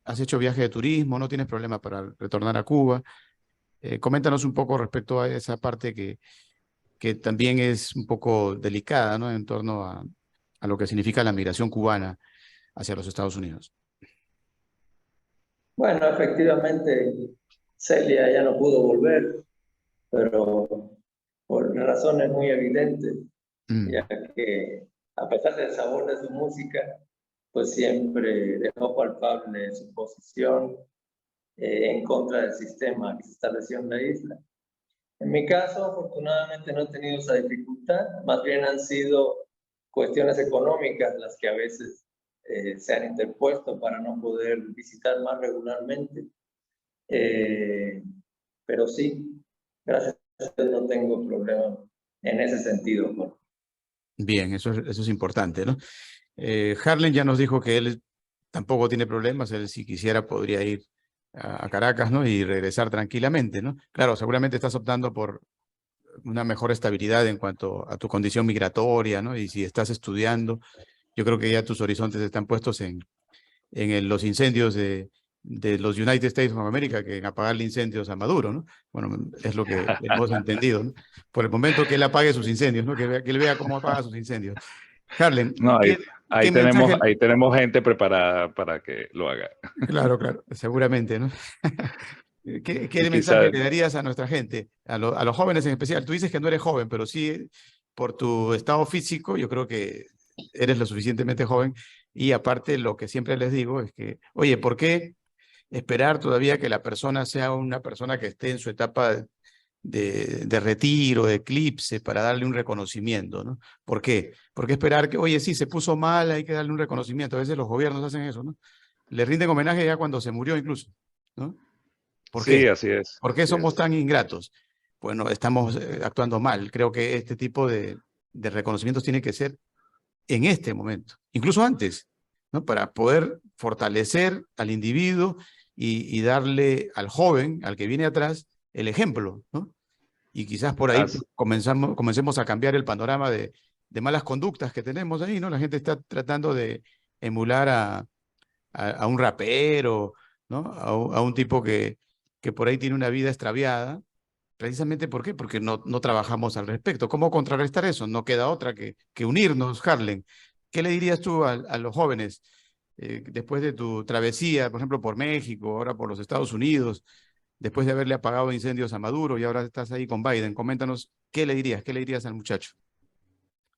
has hecho viaje de turismo, no tienes problema para retornar a Cuba. Coméntanos un poco respecto a esa parte que también es un poco delicada, ¿no? En torno a lo que significa la migración cubana hacia los Estados Unidos. Bueno, efectivamente, Celia ya no pudo volver, pero por razones muy evidentes, ya que a pesar del sabor de su música, pues siempre dejó palpable su posición en contra del sistema que se estableció en la isla. En mi caso, afortunadamente no he tenido esa dificultad, más bien han sido cuestiones económicas las que a veces se han interpuesto para no poder visitar más regularmente. pero sí, gracias a Dios no tengo problema en ese sentido. ¿No? Bien, eso es importante, ¿no? Harlen ya nos dijo que él tampoco tiene problemas, él si quisiera podría ir a Caracas, ¿no? Y regresar tranquilamente, ¿no? Claro, seguramente estás optando por una mejor estabilidad en cuanto a tu condición migratoria, ¿no? Y si estás estudiando, yo creo que ya tus horizontes están puestos en los incendios de los United States of America, que en apagarle incendios a Maduro, ¿no? Bueno, es lo que hemos entendido, ¿no? Por el momento que él apague sus incendios, ¿no? Que él vea cómo apaga sus incendios. Harlen, No, ¿qué mensaje? ahí tenemos gente preparada para que lo haga. Claro, claro, seguramente, ¿no? ¿Qué mensaje Quizás, le darías a nuestra gente, a los jóvenes en especial? Tú dices que no eres joven, pero sí por tu estado físico, yo creo que eres lo suficientemente joven. Y aparte, lo que siempre les digo es que, oye, ¿por qué esperar todavía que la persona sea una persona que esté en su etapa de retiro, de eclipse, para darle un reconocimiento, ¿no? ¿Por qué? Porque esperar que, oye, sí, se puso mal, hay que darle un reconocimiento. A veces los gobiernos hacen eso, ¿no? Le rinden homenaje ya cuando se murió incluso, ¿no? ¿Por sí, qué? así es, ¿Por qué así somos es. tan ingratos? Bueno, estamos actuando mal. Creo que este tipo de reconocimientos tiene que ser en este momento, incluso antes, ¿no? Para poder fortalecer al individuo y darle al joven, al que viene atrás, el ejemplo, ¿no? Y quizás por ahí As- comencemos a cambiar el panorama de malas conductas que tenemos ahí, ¿no? La gente está tratando de emular a un rapero, ¿no? A un tipo que por ahí tiene una vida extraviada. Precisamente, ¿por qué? Porque no trabajamos al respecto. ¿Cómo contrarrestar eso? No queda otra que unirnos, Harlen. ¿Qué le dirías tú a los jóvenes después de tu travesía, por ejemplo, por México, ahora por los Estados Unidos, después de haberle apagado incendios a Maduro y ahora estás ahí con Biden? Coméntanos, ¿qué le dirías al muchacho?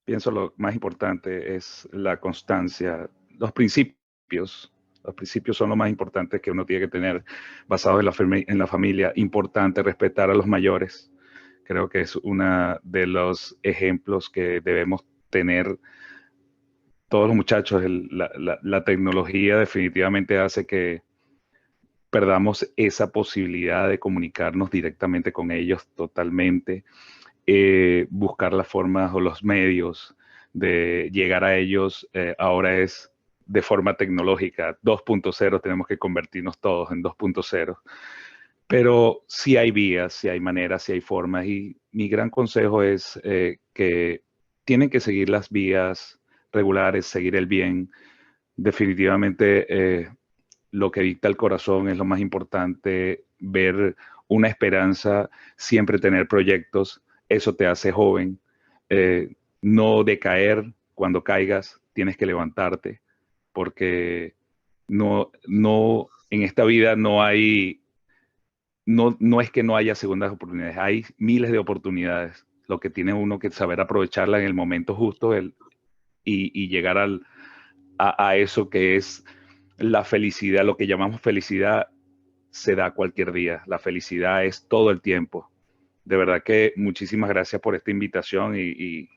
Pienso lo más importante es la constancia, los principios. Los principios son lo más importante que uno tiene que tener basados en la familia. Importante respetar a los mayores. Creo que es uno de los ejemplos que debemos tener todos los muchachos. La tecnología definitivamente hace que perdamos esa posibilidad de comunicarnos directamente con ellos totalmente. Buscar las formas o los medios de llegar a ellos ahora es de forma tecnológica. 2.0, tenemos que convertirnos todos en 2.0. Pero sí hay vías, sí hay maneras, sí hay formas. Y mi gran consejo es que tienen que seguir las vías regulares, seguir el bien. Definitivamente lo que dicta el corazón es lo más importante, ver una esperanza, siempre tener proyectos, eso te hace joven. No decaer cuando caigas, tienes que levantarte, porque en esta vida no es que no haya segundas oportunidades, hay miles de oportunidades. Lo que tiene uno que saber aprovecharla en el momento justo y llegar a eso que es la felicidad, lo que llamamos felicidad, se da cualquier día. La felicidad es todo el tiempo. De verdad que muchísimas gracias por esta invitación y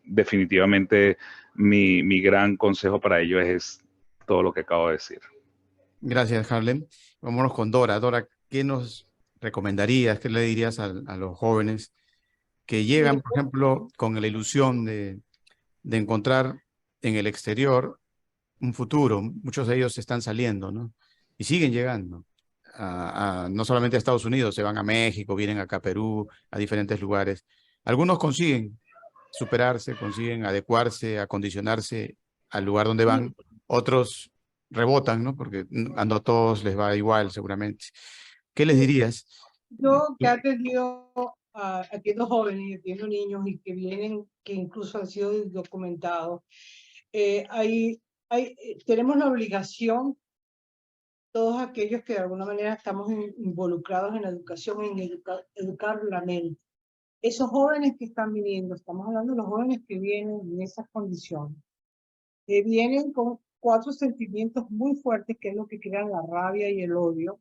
definitivamente mi gran consejo para ello es todo lo que acabo de decir. Gracias, Harlem. Vámonos con Dora. Dora, ¿qué nos recomendarías, qué le dirías a los jóvenes que llegan, por ejemplo, con la ilusión de encontrar en el exterior un futuro? Muchos de ellos están saliendo, ¿no? Y siguen llegando. No solamente a Estados Unidos, se van a México, vienen acá a Perú, a diferentes lugares. Algunos consiguen superarse, consiguen adecuarse, acondicionarse al lugar donde van. Otros rebotan, ¿no? Porque a no todos les va igual, seguramente. ¿Qué les dirías? Yo que he atendido atiendo jóvenes, atiendo niños y que vienen, que incluso han sido documentados, tenemos la obligación, todos aquellos que de alguna manera estamos involucrados en la educación, en educar la mente. Esos jóvenes que están viniendo, estamos hablando de los jóvenes que vienen en esas condiciones, que vienen con 4 sentimientos muy fuertes, que es lo que crean la rabia y el odio,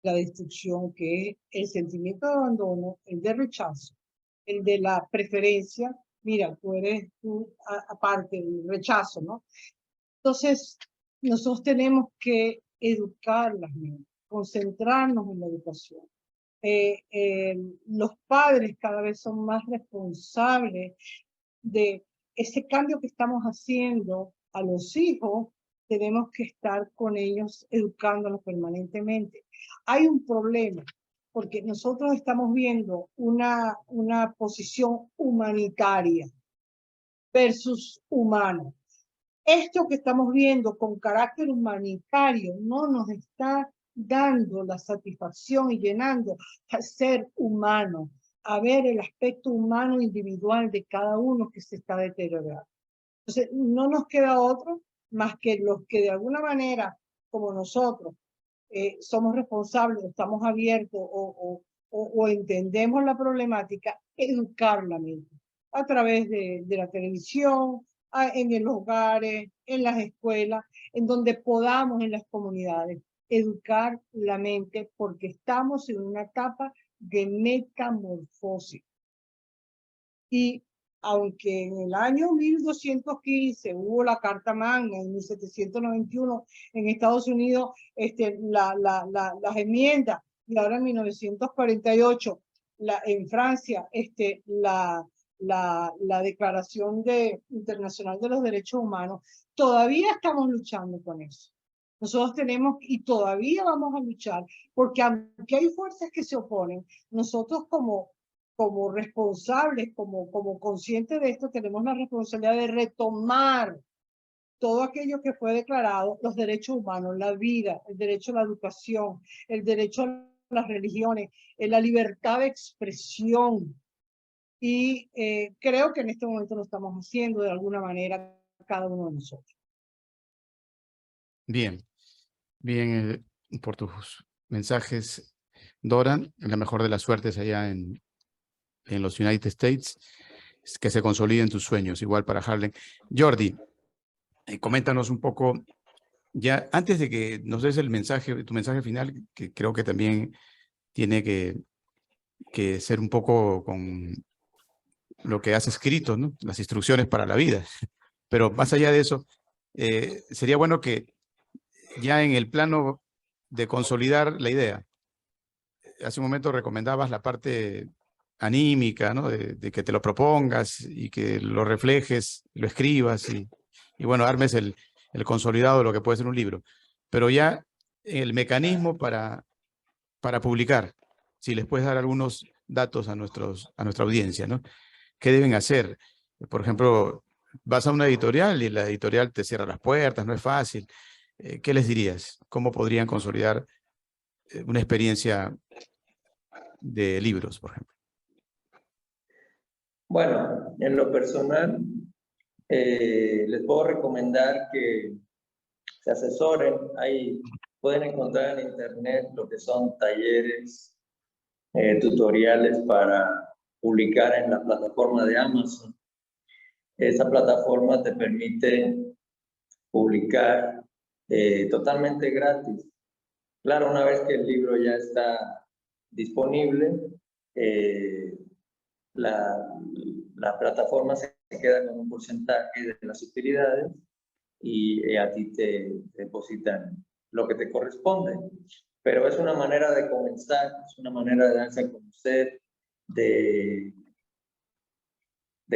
la destrucción, que es el sentimiento de abandono, el de rechazo, el de la preferencia. Mira, tú aparte, el rechazo, ¿no? Entonces, nosotros tenemos que educar las mentes, concentrarnos en la educación. Los padres cada vez son más responsables de ese cambio que estamos haciendo a los hijos. Tenemos que estar con ellos educándolos permanentemente. Hay un problema, porque nosotros estamos viendo una posición humanitaria versus humano. Esto que estamos viendo con carácter humanitario no nos está dando la satisfacción y llenando al ser humano, a ver el aspecto humano individual de cada uno que se está deteriorando. Entonces, no nos queda otro más que los que de alguna manera, como nosotros, somos responsables, estamos abiertos o entendemos la problemática, educar la mente a través de la televisión, en los hogares, en las escuelas, en donde podamos, en las comunidades, educar la mente, porque estamos en una etapa de metamorfosis. Y aunque en el año 1215 hubo la Carta Magna, en 1791 en Estados Unidos las enmiendas, y ahora en 1948 en Francia la Declaración Internacional de los Derechos Humanos, todavía estamos luchando con eso. Nosotros tenemos y todavía vamos a luchar, porque aunque hay fuerzas que se oponen, nosotros como responsables, como conscientes de esto, tenemos la responsabilidad de retomar todo aquello que fue declarado, los derechos humanos, la vida, el derecho a la educación, el derecho a las religiones, la libertad de expresión. Y creo que en este momento lo estamos haciendo de alguna manera cada uno de nosotros. Bien, bien por tus mensajes, Dora. La mejor de las suertes allá en los United States, que se consoliden tus sueños, igual para Harlem. Jordi, coméntanos un poco, ya antes de que nos des el mensaje, tu mensaje final, que creo que también tiene que ser un poco con lo que has escrito, ¿no? Las instrucciones para la vida. Pero más allá de eso, sería bueno que ya en el plano de consolidar la idea, hace un momento recomendabas la parte anímica, ¿no? De que te lo propongas y que lo reflejes, lo escribas y bueno, armes el consolidado de lo que puede ser un libro. Pero ya el mecanismo para publicar, si les puedes dar algunos datos a nuestra audiencia, ¿no? ¿Qué deben hacer? Por ejemplo, vas a una editorial y la editorial te cierra las puertas, no es fácil. ¿Qué les dirías? ¿Cómo podrían consolidar una experiencia de libros, por ejemplo? Bueno, en lo personal, les puedo recomendar que se asesoren. Ahí pueden encontrar en internet lo que son talleres, tutoriales para publicar en la plataforma de Amazon. Esa plataforma te permite publicar totalmente gratis. Claro, una vez que el libro ya está disponible, la plataforma se queda con un porcentaje de las utilidades y a ti te depositan lo que te corresponde. Pero es una manera de comenzar, es una manera de darse a conocer, de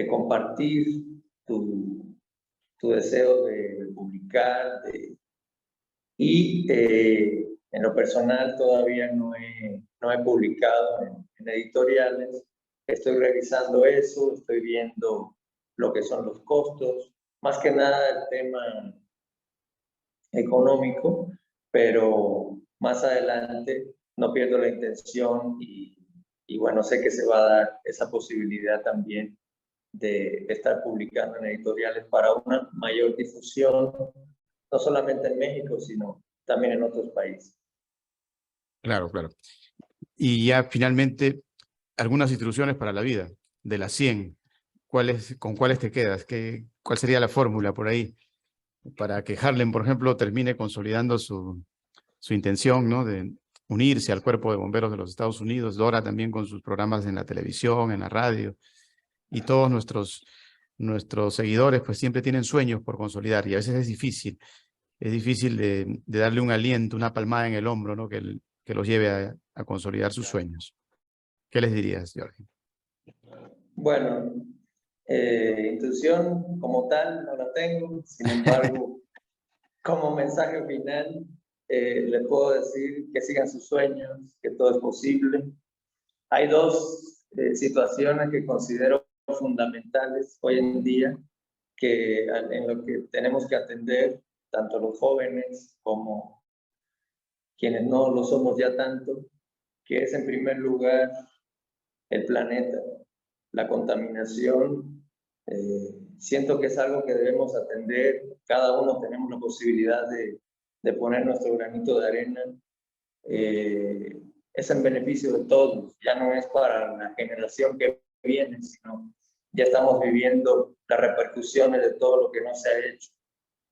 compartir tu deseo de publicar. Y en lo personal todavía no he publicado en editoriales. Estoy revisando eso, estoy viendo lo que son los costos, más que nada el tema económico, pero más adelante no pierdo la intención y bueno, sé que se va a dar esa posibilidad también de estar publicando en editoriales para una mayor difusión, no solamente en México, sino también en otros países. Claro, claro. Y ya finalmente, algunas instrucciones para la vida, de las 100, ¿con cuáles te quedas? ¿Cuál sería la fórmula por ahí para que Harlem, por ejemplo, termine consolidando su intención, ¿no? De unirse al Cuerpo de Bomberos de los Estados Unidos, Dora también con sus programas en la televisión, en la radio, y todos nuestros seguidores pues siempre tienen sueños por consolidar y a veces es difícil de darle un aliento, una palmada en el hombro, ¿no? Que los lleve a consolidar sus sueños. ¿Qué les dirías, Jordi? Bueno, intuición como tal no la tengo, sin embargo, como mensaje final, les puedo decir que sigan sus sueños, que todo es posible. Hay dos situaciones que considero fundamentales hoy en día, en lo que tenemos que atender, tanto los jóvenes como quienes no lo somos ya tanto, que es en primer lugar el planeta, la contaminación. Siento que es algo que debemos atender. Cada uno tenemos la posibilidad de poner nuestro granito de arena. Es en beneficio de todos, ya no es para la generación que viene, sino ya estamos viviendo las repercusiones de todo lo que no se ha hecho.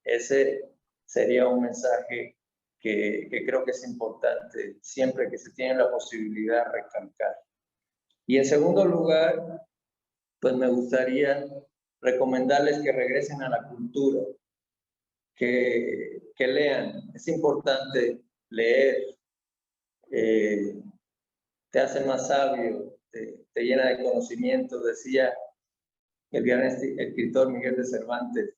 Ese sería un mensaje que creo que es importante siempre que se tiene la posibilidad de recalcar. Y en segundo lugar, pues me gustaría recomendarles que regresen a la cultura, que lean. Es importante leer, te hace más sabio, te llena de conocimiento. Decía el gran escritor Miguel de Cervantes,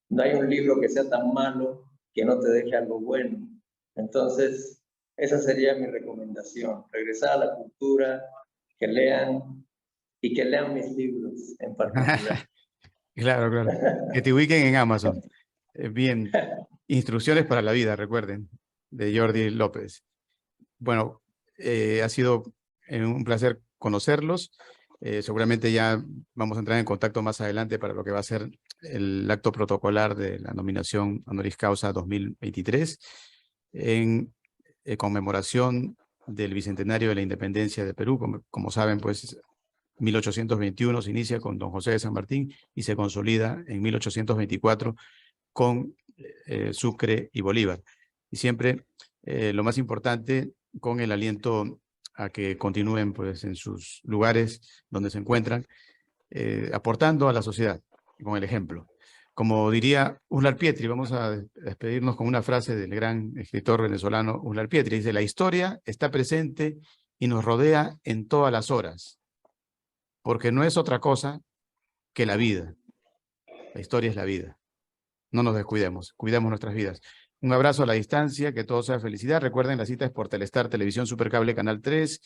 no hay un libro que sea tan malo que no te deje algo bueno. Entonces, esa sería mi recomendación, regresar a la cultura, que lean y que lean mis libros en particular. Claro, claro. Que te ubiquen en Amazon. Bien, Instrucciones para la vida, recuerden, de Jordi López. Bueno, ha sido un placer conocerlos. Seguramente ya vamos a entrar en contacto más adelante para lo que va a ser el acto protocolar de la nominación honoris causa 2023 en conmemoración del Bicentenario de la Independencia de Perú. Como saben, pues 1821 se inicia con Don José de San Martín y se consolida en 1824 con Sucre y Bolívar. Y siempre lo más importante, con el aliento a que continúen pues en sus lugares donde se encuentran, aportando a la sociedad con el ejemplo. Como diría Uslar Pietri, vamos a despedirnos con una frase del gran escritor venezolano Uslar Pietri. Dice: la historia está presente y nos rodea en todas las horas, porque no es otra cosa que la vida. La historia es la vida. No nos descuidemos, cuidemos nuestras vidas. Un abrazo a la distancia, que todo sea felicidad. Recuerden, la cita es por Telestar Televisión Supercable Canal 3,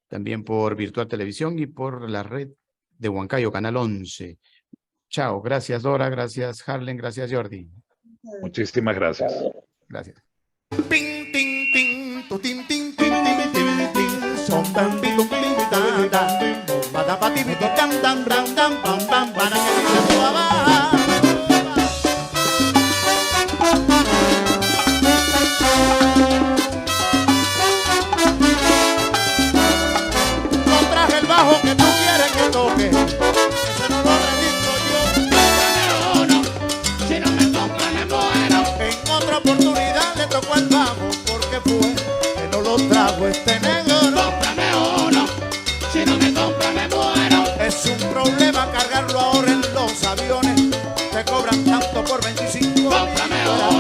también por Virtual Televisión y por la red de Huancayo, Canal 11. Chao, gracias Dora, gracias Harlen, gracias Jordi. Muchísimas gracias. Gracias. No traje el bajo que tú quieres que toque, ese no lo registro yo. No, si no me compra me muero. En otra oportunidad le tocó el bajo, porque fue que no lo trajo este negro. Cómprame uno, si no me compra me muero. Es un problema cargarlo ahora en los aviones, te cobran tanto por 25. Cómprame uno.